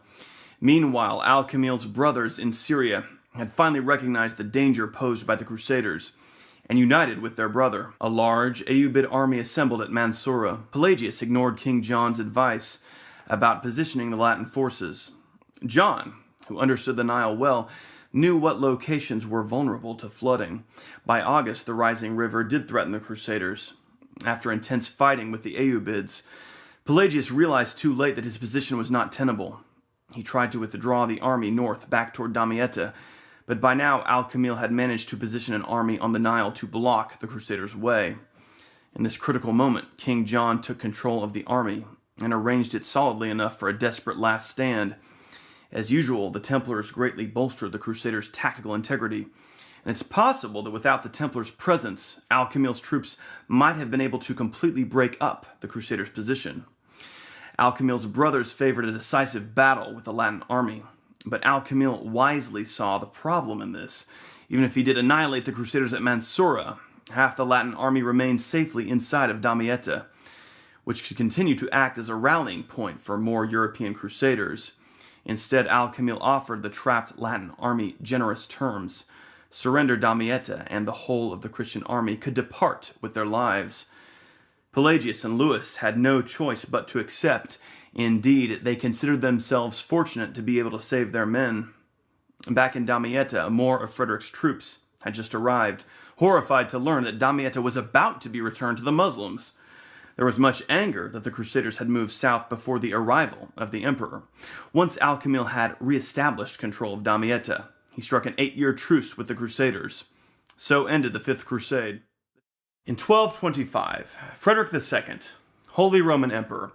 Meanwhile, Al-Kamil's brothers in Syria had finally recognized the danger posed by the Crusaders and united with their brother. A large Ayyubid army assembled at Mansoura. Pelagius ignored King John's advice about positioning the Latin forces. John, who understood the Nile well, knew what locations were vulnerable to flooding. By August, the rising river did threaten the Crusaders. After intense fighting with the Ayyubids, Pelagius realized too late that his position was not tenable. He tried to withdraw the army north back toward Damietta, but by now Al-Kamil had managed to position an army on the Nile to block the Crusaders' way. In this critical moment, King John took control of the army and arranged it solidly enough for a desperate last stand. As usual, the Templars greatly bolstered the Crusaders' tactical integrity, and it's possible that without the Templars' presence, Al-Kamil's troops might have been able to completely break up the Crusaders' position. Al-Kamil's brothers favored a decisive battle with the Latin army, but Al-Kamil wisely saw the problem in this. Even if he did annihilate the Crusaders at Mansoura, half the Latin army remained safely inside of Damietta, which could continue to act as a rallying point for more European Crusaders. Instead, Al-Kamil offered the trapped Latin army generous terms. Surrender Damietta, and the whole of the Christian army could depart with their lives. Pelagius and Louis had no choice but to accept. Indeed, they considered themselves fortunate to be able to save their men. Back in Damietta, more of Frederick's troops had just arrived, horrified to learn that Damietta was about to be returned to the Muslims. There was much anger that the Crusaders had moved south before the arrival of the emperor. Once Al-Kamil had re-established control of Damietta, he struck an 8-year truce with the Crusaders. So ended the Fifth Crusade. In 1225, Frederick II, Holy Roman Emperor,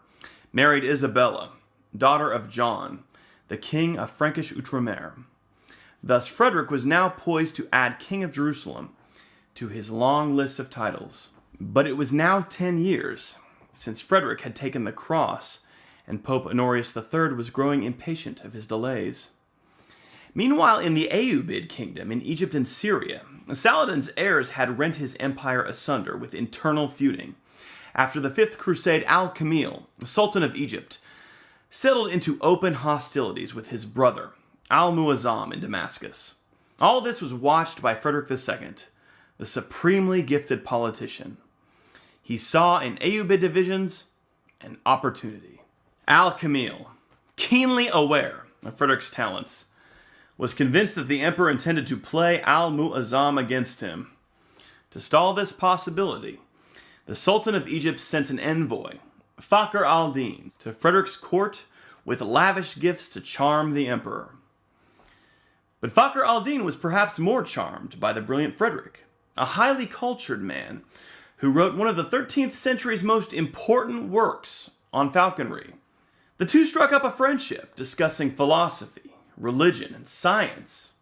married Isabella, daughter of John, the King of Frankish Outremer. Thus, Frederick was now poised to add King of Jerusalem to his long list of titles. But it was now 10 years since Frederick had taken the cross, and Pope Honorius III was growing impatient of his delays. Meanwhile, in the Ayyubid kingdom in Egypt and Syria, Saladin's heirs had rent his empire asunder with internal feuding. After the Fifth Crusade, Al-Kamil, Sultan of Egypt, settled into open hostilities with his brother, Al-Muazzam, in Damascus. All this was watched by Frederick II, the supremely gifted politician. He saw in Ayyubid divisions an opportunity. Al-Kamil, keenly aware of Frederick's talents, was convinced that the emperor intended to play Al-Muazzam against him. To stall this possibility, the Sultan of Egypt sent an envoy, Fakhr al-Din, to Frederick's court with lavish gifts to charm the emperor. But Fakhr al-Din was perhaps more charmed by the brilliant Frederick, a highly cultured man who wrote one of the 13th century's most important works on falconry. The two struck up a friendship, discussing philosophy, religion, and science.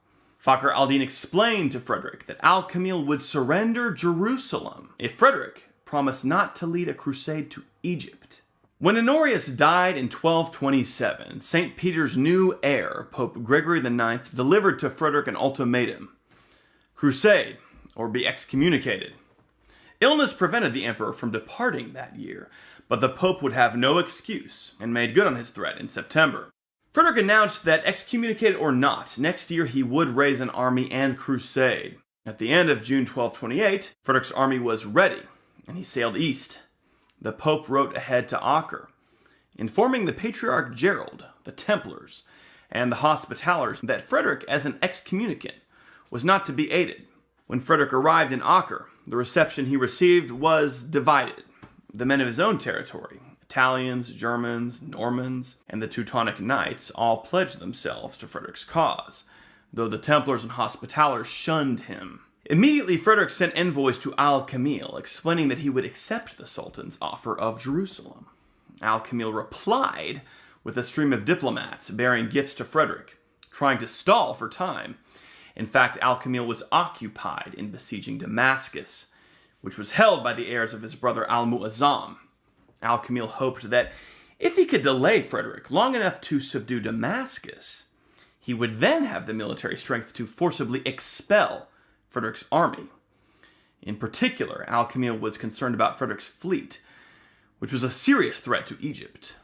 Fakhr al-Din explained to Frederick that Al-Kamil would surrender Jerusalem if Frederick promised not to lead a crusade to Egypt. When Honorius died in 1227, St. Peter's new heir, Pope Gregory IX, delivered to Frederick an ultimatum: crusade, or be excommunicated. Illness prevented the emperor from departing that year, but the Pope would have no excuse and made good on his threat in September. Frederick announced that, excommunicated or not, next year he would raise an army and crusade. At the end of June 1228, Frederick's army was ready, and he sailed east. The Pope wrote ahead to Acre, informing the Patriarch Gerald, the Templars, and the Hospitallers that Frederick, as an excommunicant, was not to be aided. When Frederick arrived in Acre, the reception he received was divided. The men of his own territory, Italians, Germans, Normans, and the Teutonic Knights, all pledged themselves to Frederick's cause, though the Templars and Hospitallers shunned him. Immediately, Frederick sent envoys to Al-Kamil, explaining that he would accept the Sultan's offer of Jerusalem. Al-Kamil replied with a stream of diplomats bearing gifts to Frederick, trying to stall for time. In fact, Al-Kamil was occupied in besieging Damascus, which was held by the heirs of his brother Al-Mu'azzam. Al-Kamil hoped that if he could delay Frederick long enough to subdue Damascus, he would then have the military strength to forcibly expel Frederick's army. In particular, Al-Kamil was concerned about Frederick's fleet, which was a serious threat to Egypt.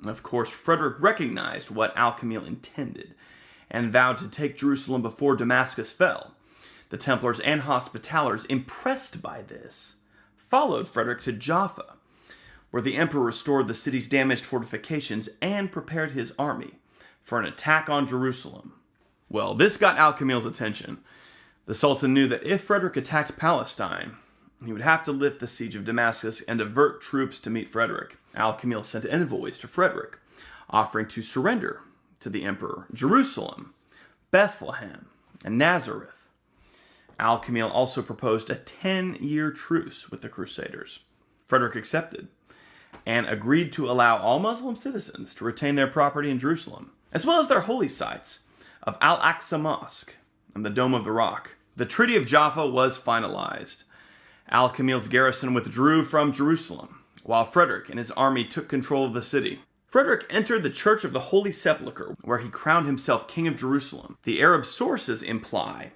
Of course, Frederick recognized what Al-Kamil intended and vowed to take Jerusalem before Damascus fell. The Templars and Hospitallers, impressed by this, followed Frederick to Jaffa, where the emperor restored the city's damaged fortifications and prepared his army for an attack on Jerusalem. Well, this got Al-Kamil's attention. The Sultan knew that if Frederick attacked Palestine, he would have to lift the siege of Damascus and divert troops to meet Frederick. Al-Kamil sent envoys to Frederick, offering to surrender to the emperor Jerusalem, Bethlehem, and Nazareth. Al-Kamil also proposed a 10-year truce with the Crusaders. Frederick accepted and agreed to allow all Muslim citizens to retain their property in Jerusalem, as well as their holy sites of Al-Aqsa Mosque and the Dome of the Rock. The Treaty of Jaffa was finalized. Al-Kamil's garrison withdrew from Jerusalem, while Frederick and his army took control of the city. Frederick entered the Church of the Holy Sepulchre, where he crowned himself King of Jerusalem. The Arab sources imply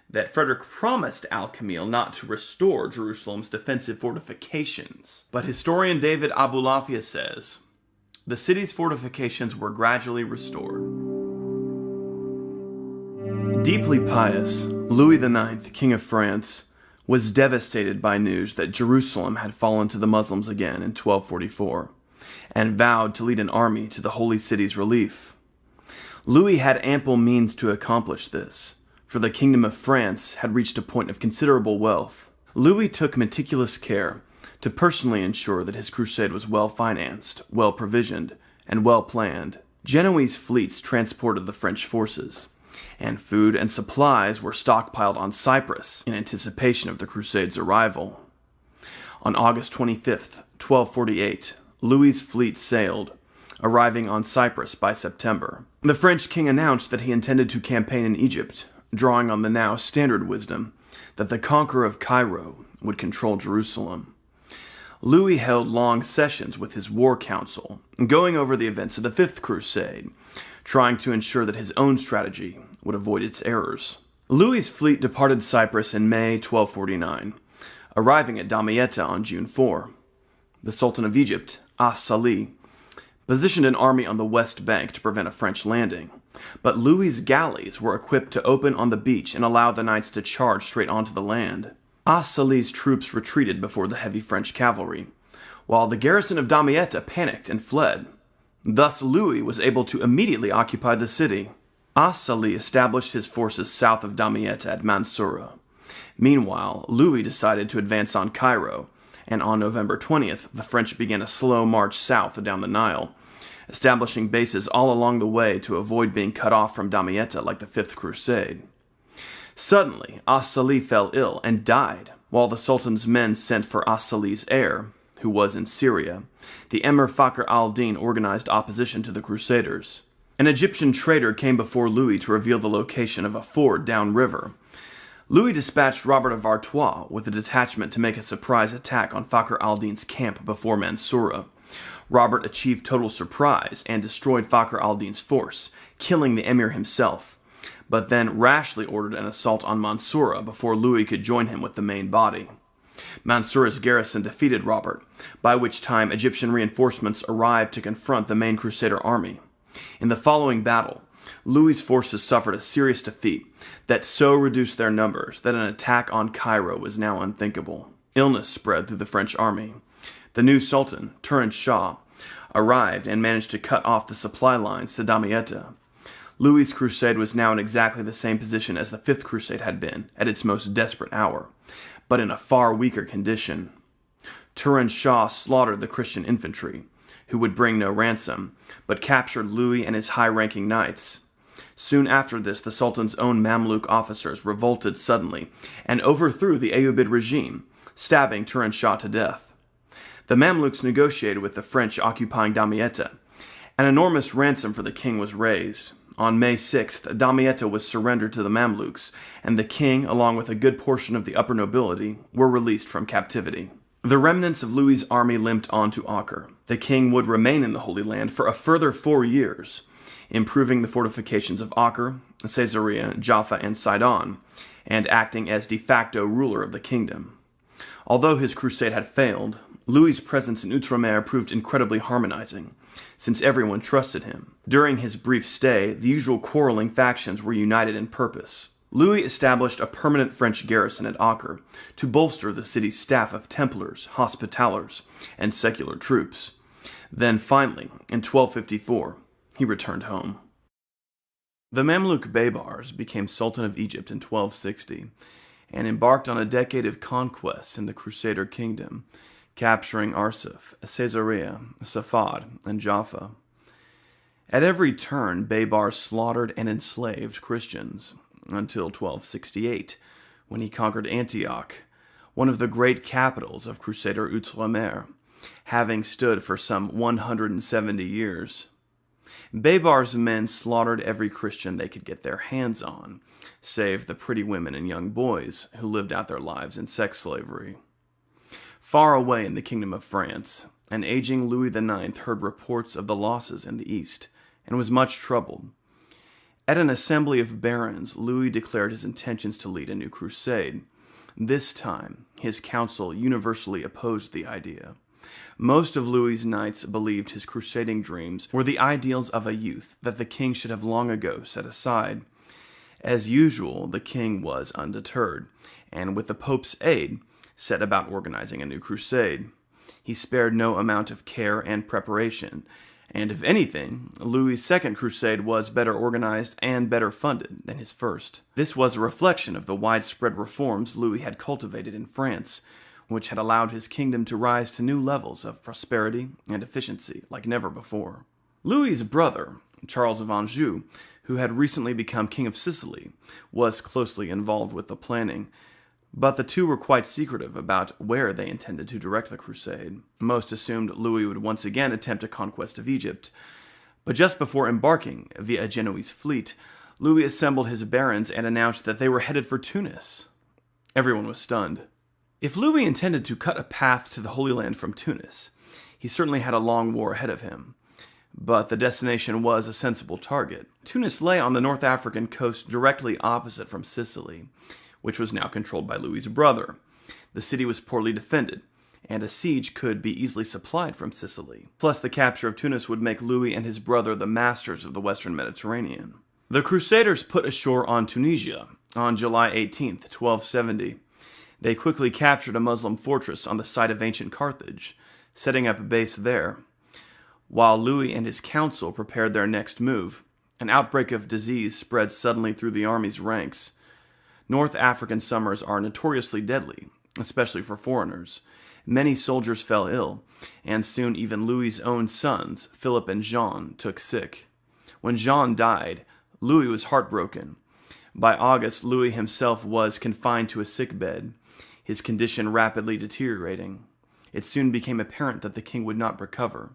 that Frederick promised Al-Kamil not to restore Jerusalem's defensive fortifications. But historian David Abulafia says, the city's fortifications were gradually restored. Deeply pious, Louis IX, King of France, was devastated by news that Jerusalem had fallen to the Muslims again in 1244, and vowed to lead an army to the holy city's relief. Louis had ample means to accomplish this, for the Kingdom of France had reached a point of considerable wealth. Louis took meticulous care to personally ensure that his crusade was well-financed, well-provisioned, and well-planned. Genoese fleets transported the French forces, and food and supplies were stockpiled on Cyprus in anticipation of the Crusade's arrival. On August 25th, 1248, Louis's fleet sailed, arriving on Cyprus by September. The French king announced that he intended to campaign in Egypt, drawing on the now standard wisdom that the conqueror of Cairo would control Jerusalem. Louis held long sessions with his war council, going over the events of the Fifth Crusade, trying to ensure that his own strategy would avoid its errors. Louis's fleet departed Cyprus in May 1249, arriving at Damietta on June 4. The Sultan of Egypt, As-Salih, positioned an army on the west bank to prevent a French landing, but Louis's galleys were equipped to open on the beach and allow the knights to charge straight onto the land. As-Salih's troops retreated before the heavy French cavalry, while the garrison of Damietta panicked and fled. Thus, Louis was able to immediately occupy the city. As-Salih established his forces south of Damietta at Mansoura, Meanwhile, Louis decided to advance on Cairo, and on November 20th, the French began a slow march south down the Nile, establishing bases all along the way to avoid being cut off from Damietta like the Fifth Crusade. Suddenly, As-Salih fell ill and died, while the Sultan's men sent for As-Salih's heir, who was in Syria. The Emir Fakhr al-Din organized opposition to the Crusaders. An Egyptian trader came before Louis to reveal the location of a ford downriver. Louis dispatched Robert of Artois with a detachment to make a surprise attack on Fakhr al-Din's camp before Mansoura. Robert achieved total surprise and destroyed Fakhr al-Din's force, killing the emir himself, but then rashly ordered an assault on Mansoura before Louis could join him with the main body. Mansoura's garrison defeated Robert, by which time Egyptian reinforcements arrived to confront the main Crusader army. In the following battle, Louis's forces suffered a serious defeat that so reduced their numbers that an attack on Cairo was now unthinkable. Illness spread through the French army. The new Sultan, Turan Shah, arrived and managed to cut off the supply lines to Damietta. Louis's crusade was now in exactly the same position as the Fifth Crusade had been at its most desperate hour, but in a far weaker condition. Turan Shah slaughtered the Christian infantry, who would bring no ransom, but captured Louis and his high-ranking knights. Soon after this, the Sultan's own Mamluk officers revolted suddenly and overthrew the Ayyubid regime, stabbing Turan Shah to death. The Mamluks negotiated with the French occupying Damietta. An enormous ransom for the king was raised. On May 6th, Damietta was surrendered to the Mamluks, and the king, along with a good portion of the upper nobility, were released from captivity. The remnants of Louis's army limped on to Acre. The king would remain in the Holy Land for a further 4 years, improving the fortifications of Acre, Caesarea, Jaffa, and Sidon, and acting as de facto ruler of the kingdom. Although his crusade had failed, Louis's presence in Outremer proved incredibly harmonizing, since everyone trusted him. During his brief stay, the usual quarreling factions were united in purpose. Louis established a permanent French garrison at Acre to bolster the city's staff of Templars, Hospitallers, and secular troops. Then finally, in 1254, he returned home. The Mamluk Baybars became Sultan of Egypt in 1260 and embarked on a decade of conquests in the Crusader kingdom, capturing Arsuf, Caesarea, Safad, and Jaffa. At every turn, Baybars slaughtered and enslaved Christians, until 1268, when he conquered Antioch, one of the great capitals of Crusader Outremer, having stood for some 170 years. Baybars' men slaughtered every Christian they could get their hands on, save the pretty women and young boys who lived out their lives in sex slavery. Far away in the Kingdom of France, an aging Louis IX heard reports of the losses in the East, and was much troubled. At an assembly of barons, Louis declared his intentions to lead a new crusade. This time, his council universally opposed the idea. Most of Louis's knights believed his crusading dreams were the ideals of a youth that the king should have long ago set aside. As usual, the king was undeterred, and with the Pope's aid, set about organizing a new crusade. He spared no amount of care and preparation, and if anything, Louis's second crusade was better organized and better funded than his first. This was a reflection of the widespread reforms Louis had cultivated in France, which had allowed his kingdom to rise to new levels of prosperity and efficiency like never before. Louis's brother, Charles of Anjou, who had recently become King of Sicily, was closely involved with the planning, but the two were quite secretive about where they intended to direct the crusade. Most assumed Louis would once again attempt a conquest of Egypt, but just before embarking via a Genoese fleet, Louis assembled his barons and announced that they were headed for Tunis. Everyone was stunned. If Louis intended to cut a path to the Holy Land from Tunis, he certainly had a long war ahead of him. But the destination was a sensible target. Tunis lay on the North African coast directly opposite from Sicily, which was now controlled by Louis's brother. The city was poorly defended, and a siege could be easily supplied from Sicily. Plus, the capture of Tunis would make Louis and his brother the masters of the Western Mediterranean. The Crusaders put ashore on Tunisia on July 18th, 1270. They quickly captured a Muslim fortress on the site of ancient Carthage, setting up a base there. While Louis and his council prepared their next move, an outbreak of disease spread suddenly through the army's ranks. North African summers are notoriously deadly, especially for foreigners. Many soldiers fell ill, and soon even Louis's own sons, Philip and Jean, took sick. When Jean died, Louis was heartbroken. By August, Louis himself was confined to a sickbed, his condition rapidly deteriorating. It soon became apparent that the king would not recover.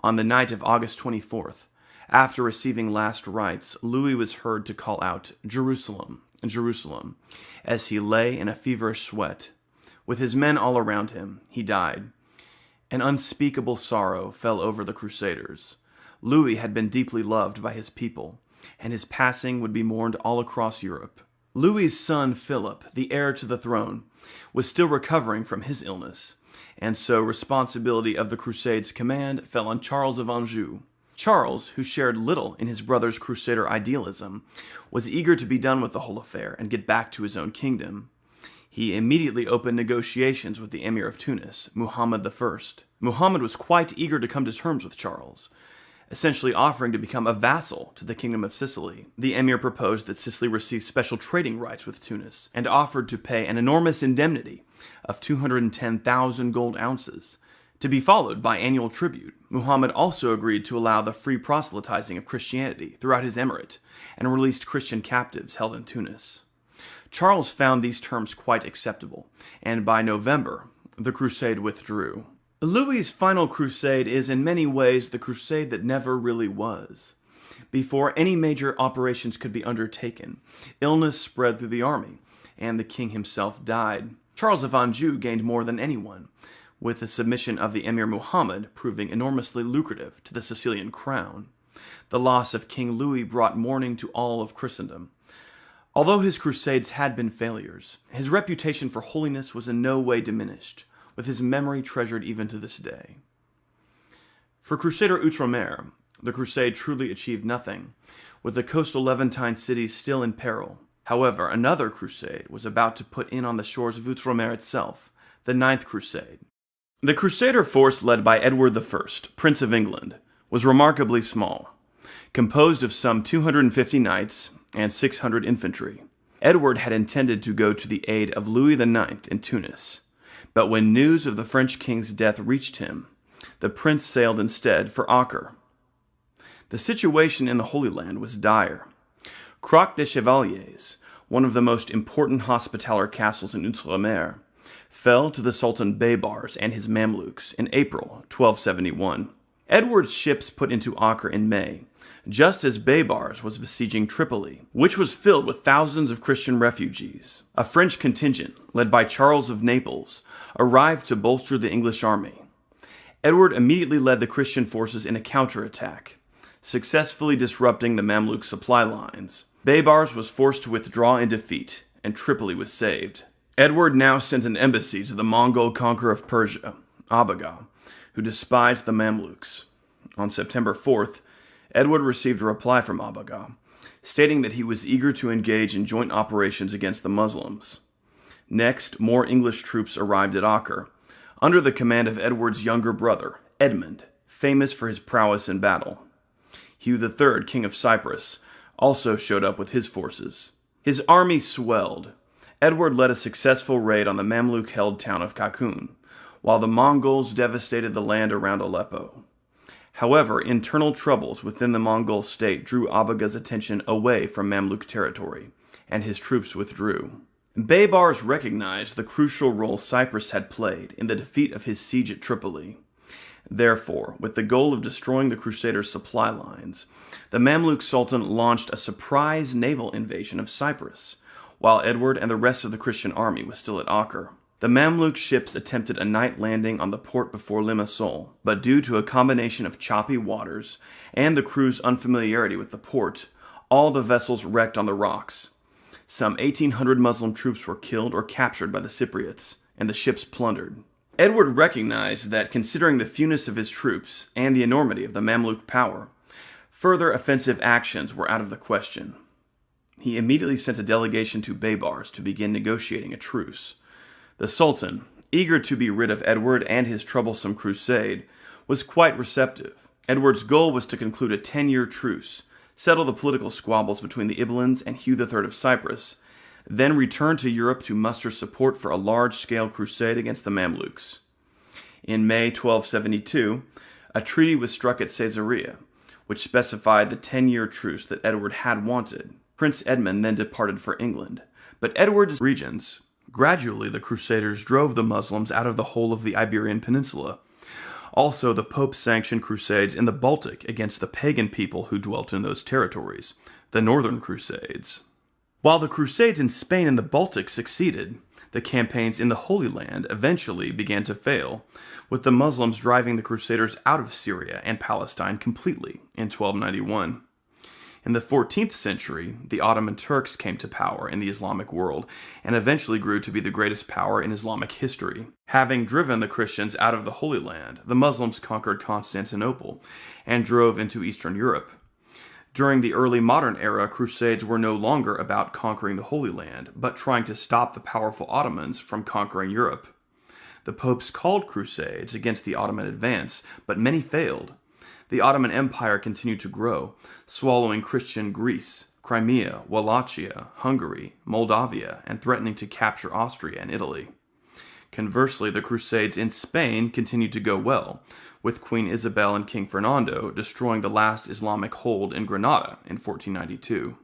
On the night of August 24th, after receiving last rites, Louis was heard to call out, "Jerusalem, Jerusalem," as he lay in a feverish sweat. With his men all around him, he died. An unspeakable sorrow fell over the Crusaders. Louis had been deeply loved by his people, and his passing would be mourned all across Europe. Louis's son Philip, the heir to the throne, was still recovering from his illness, and so responsibility of the Crusades' command fell on Charles of Anjou. Charles, who shared little in his brother's Crusader idealism, was eager to be done with the whole affair and get back to his own kingdom. He immediately opened negotiations with the Emir of Tunis, Muhammad I. Muhammad was quite eager to come to terms with Charles, essentially offering to become a vassal to the Kingdom of Sicily. The emir proposed that Sicily receive special trading rights with Tunis, and offered to pay an enormous indemnity of 210,000 gold ounces, to be followed by annual tribute. Muhammad also agreed to allow the free proselytizing of Christianity throughout his emirate, and released Christian captives held in Tunis. Charles found these terms quite acceptable, and by November, the crusade withdrew. Louis's final crusade is in many ways the crusade that never really was. Before any major operations could be undertaken, illness spread through the army, and the king himself died. Charles of Anjou gained more than anyone, with the submission of the Emir Muhammad proving enormously lucrative to the Sicilian crown. The loss of King Louis brought mourning to all of Christendom. Although his crusades had been failures, his reputation for holiness was in no way diminished, with his memory treasured even to this day. For Crusader Outremer, the crusade truly achieved nothing, with the coastal Levantine cities still in peril. However, another crusade was about to put in on the shores of Outremer itself, the Ninth Crusade. The Crusader force led by Edward I, Prince of England, was remarkably small, composed of some 250 knights and 600 infantry. Edward had intended to go to the aid of Louis IX in Tunis, but when news of the French king's death reached him, the prince sailed instead for Acre. The situation in the Holy Land was dire. Croc des Chevaliers, one of the most important hospitaller castles in Outremer, fell to the Sultan Baybars and his Mamluks in April 1271. Edward's ships put into Acre in May, just as Baybars was besieging Tripoli, which was filled with thousands of Christian refugees. A French contingent, led by Charles of Naples, arrived to bolster the English army. Edward immediately led the Christian forces in a counterattack, successfully disrupting the Mamluk supply lines. Baybars was forced to withdraw in defeat, and Tripoli was saved. Edward now sent an embassy to the Mongol conqueror of Persia, Abaga, who despised the Mamluks. On September 4th, Edward received a reply from Abaga, stating that he was eager to engage in joint operations against the Muslims. Next, more English troops arrived at Acre, under the command of Edward's younger brother, Edmund, famous for his prowess in battle. Hugh III, King of Cyprus, also showed up with his forces. His army swelled. Edward led a successful raid on the Mamluk-held town of Kakun, while the Mongols devastated the land around Aleppo. However, internal troubles within the Mongol state drew Abaga's attention away from Mamluk territory, and his troops withdrew. Baybars recognized the crucial role Cyprus had played in the defeat of his siege at Tripoli. Therefore, with the goal of destroying the Crusaders' supply lines, the Mamluk Sultan launched a surprise naval invasion of Cyprus, while Edward and the rest of the Christian army was still at Acre. The Mamluk ships attempted a night landing on the port before Limassol, but due to a combination of choppy waters and the crew's unfamiliarity with the port, all the vessels wrecked on the rocks. Some 1,800 Muslim troops were killed or captured by the Cypriots, and the ships plundered. Edward recognized that, considering the fewness of his troops and the enormity of the Mamluk power, further offensive actions were out of the question. He immediately sent a delegation to Baybars to begin negotiating a truce. The Sultan, eager to be rid of Edward and his troublesome crusade, was quite receptive. Edward's goal was to conclude a 10-year truce, settle the political squabbles between the Ibelins and Hugh III of Cyprus, then returned to Europe to muster support for a large-scale crusade against the Mamluks. In May 1272, a treaty was struck at Caesarea, which specified the 10-year truce that Edward had wanted. Prince Edmund then departed for England, but Edward's regions. Gradually, the Crusaders drove the Muslims out of the whole of the Iberian Peninsula. Also, the Pope sanctioned crusades in the Baltic against the pagan people who dwelt in those territories, the Northern Crusades. While the Crusades in Spain and the Baltic succeeded, the campaigns in the Holy Land eventually began to fail, with the Muslims driving the Crusaders out of Syria and Palestine completely in 1291. In the 14th century, the Ottoman Turks came to power in the Islamic world and eventually grew to be the greatest power in Islamic history. Having driven the Christians out of the Holy Land, the Muslims conquered Constantinople and drove into Eastern Europe. During the early modern era, Crusades were no longer about conquering the Holy Land, but trying to stop the powerful Ottomans from conquering Europe. The popes called crusades against the Ottoman advance, but many failed. The Ottoman Empire continued to grow, swallowing Christian Greece, Crimea, Wallachia, Hungary, Moldavia, and threatening to capture Austria and Italy. Conversely, the Crusades in Spain continued to go well, with Queen Isabel and King Fernando destroying the last Islamic hold in Granada in 1492.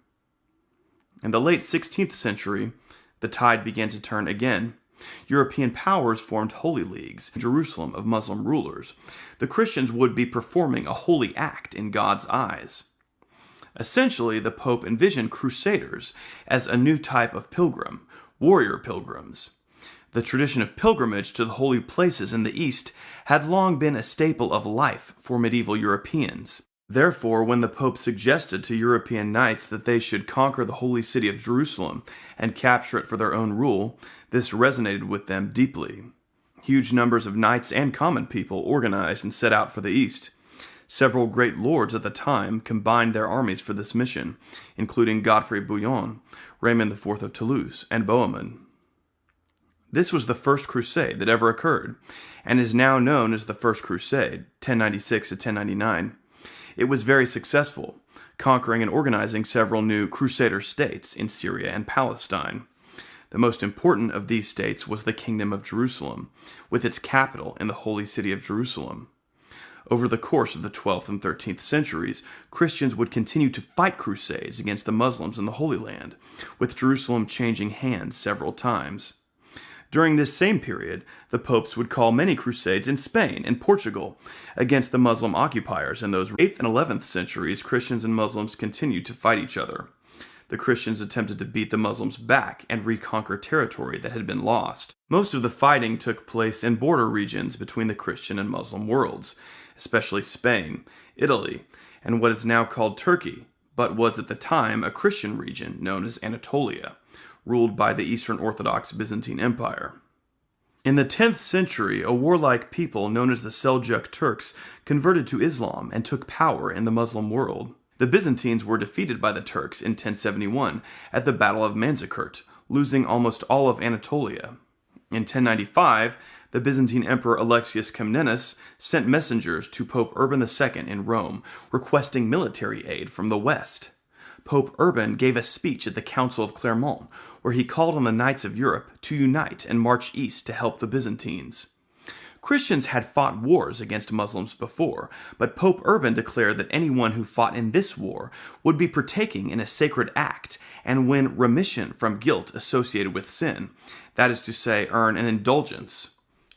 In the late 16th century, the tide began to turn again. European powers formed holy leagues in Jerusalem of Muslim rulers. The Christians would be performing a holy act in God's eyes. Essentially, the Pope envisioned crusaders as a new type of pilgrim, warrior pilgrims. The tradition of pilgrimage to the holy places in the East had long been a staple of life for medieval Europeans. Therefore, when the Pope suggested to European knights that they should conquer the holy city of Jerusalem and capture it for their own rule, this resonated with them deeply. Huge numbers of knights and common people organized and set out for the East. Several great lords at the time combined their armies for this mission, including Godfrey Bouillon, Raymond IV of Toulouse, and Bohemond. This was the first crusade that ever occurred, and is now known as the First Crusade, 1096 to 1099. It was very successful, conquering and organizing several new Crusader states in Syria and Palestine. The most important of these states was the Kingdom of Jerusalem, with its capital in the holy city of Jerusalem. Over the course of the 12th and 13th centuries, Christians would continue to fight crusades against the Muslims in the Holy Land, with Jerusalem changing hands several times. During this same period, the popes would call many crusades in Spain and Portugal against the Muslim occupiers. In those 8th and 11th centuries, Christians and Muslims continued to fight each other. The Christians attempted to beat the Muslims back and reconquer territory that had been lost. Most of the fighting took place in border regions between the Christian and Muslim worlds, especially Spain, Italy, and what is now called Turkey, but was at the time a Christian region known as Anatolia, ruled by the Eastern Orthodox Byzantine Empire. In the 10th century, a warlike people known as the Seljuk Turks converted to Islam and took power in the Muslim world. The Byzantines were defeated by the Turks in 1071 at the Battle of Manzikert, losing almost all of Anatolia. In 1095, the Byzantine Emperor Alexius Comnenus sent messengers to Pope Urban II in Rome, requesting military aid from the West. Pope Urban gave a speech at the Council of Clermont, where he called on the knights of Europe to unite and march east to help the Byzantines. Christians had fought wars against Muslims before, but Pope Urban declared that anyone who fought in this war would be partaking in a sacred act and win remission from guilt associated with sin, that is to say, earn an indulgence.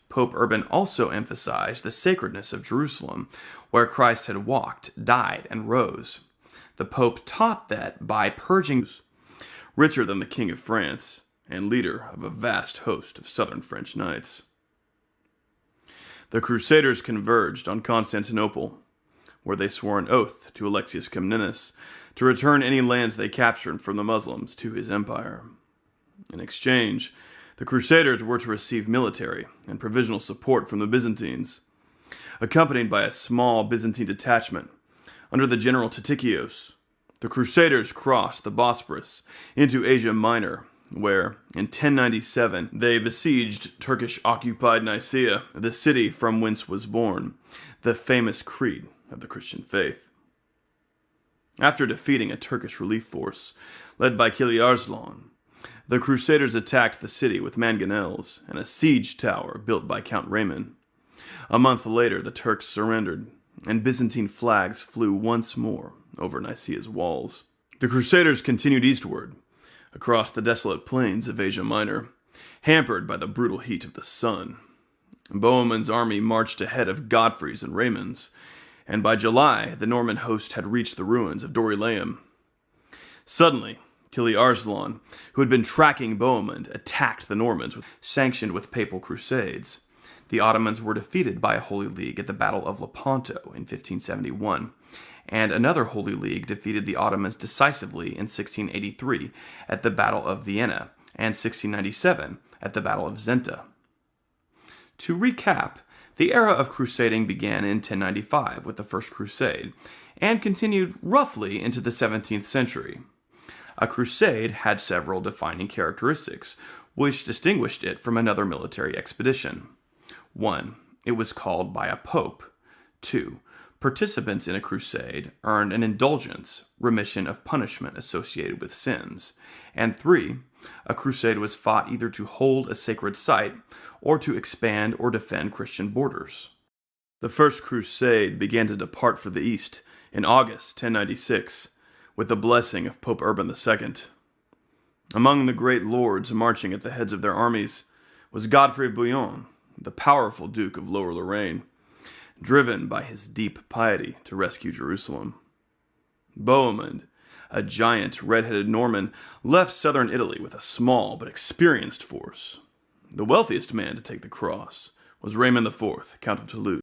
Pope Urban also emphasized the sacredness of Jerusalem, where Christ had walked, died, and rose. The Pope taught that by purging richer than the King of France and leader of a vast host of southern French knights. The Crusaders converged on Constantinople, where they swore an oath to Alexius Comnenus to return any lands they captured from the Muslims to his empire. In exchange, the Crusaders were to receive military and provisional support from the Byzantines, accompanied by a small Byzantine detachment under the general Tatikios. The Crusaders crossed the Bosporus into Asia Minor, where, in 1097, they besieged Turkish-occupied Nicaea, the city from whence was born the famous creed of the Christian faith. After defeating a Turkish relief force led by Kili Arslan, The Crusaders attacked the city with mangonels and a siege tower built by Count Raymond. A month later, the Turks surrendered, and Byzantine flags flew once more over Nicaea's walls. The Crusaders continued eastward, across the desolate plains of Asia Minor, hampered by the brutal heat of the sun. Bohemund's army marched ahead of Godfrey's and Raymond's, and by July, the Norman host had reached the ruins of Dorylaeum. Suddenly, Kili Arslan, who had been tracking Bohemund, attacked the Normans, sanctioned with papal crusades. The Ottomans were defeated by a Holy League at the Battle of Lepanto in 1571, and another Holy League defeated the Ottomans decisively in 1683 at the Battle of Vienna and 1697 at the Battle of Zenta. To recap, the era of crusading began in 1095 with the First Crusade and continued roughly into the 17th century. A crusade had several defining characteristics, which distinguished it from another military expedition. 1. It was called by a pope. 2. Participants in a crusade earned an indulgence, remission of punishment associated with sins. And 3. A crusade was fought either to hold a sacred site or to expand or defend Christian borders. The First Crusade began to depart for the east in August 1096, with the blessing of Pope Urban II. Among the great lords marching at the heads of their armies was Godfrey of Bouillon, the powerful Duke of Lower Lorraine, driven by his deep piety to rescue Jerusalem. Bohemund, a giant red-headed Norman, left southern Italy with a small but experienced force. The wealthiest man to take the cross was Raymond IV, Count of Toulouse.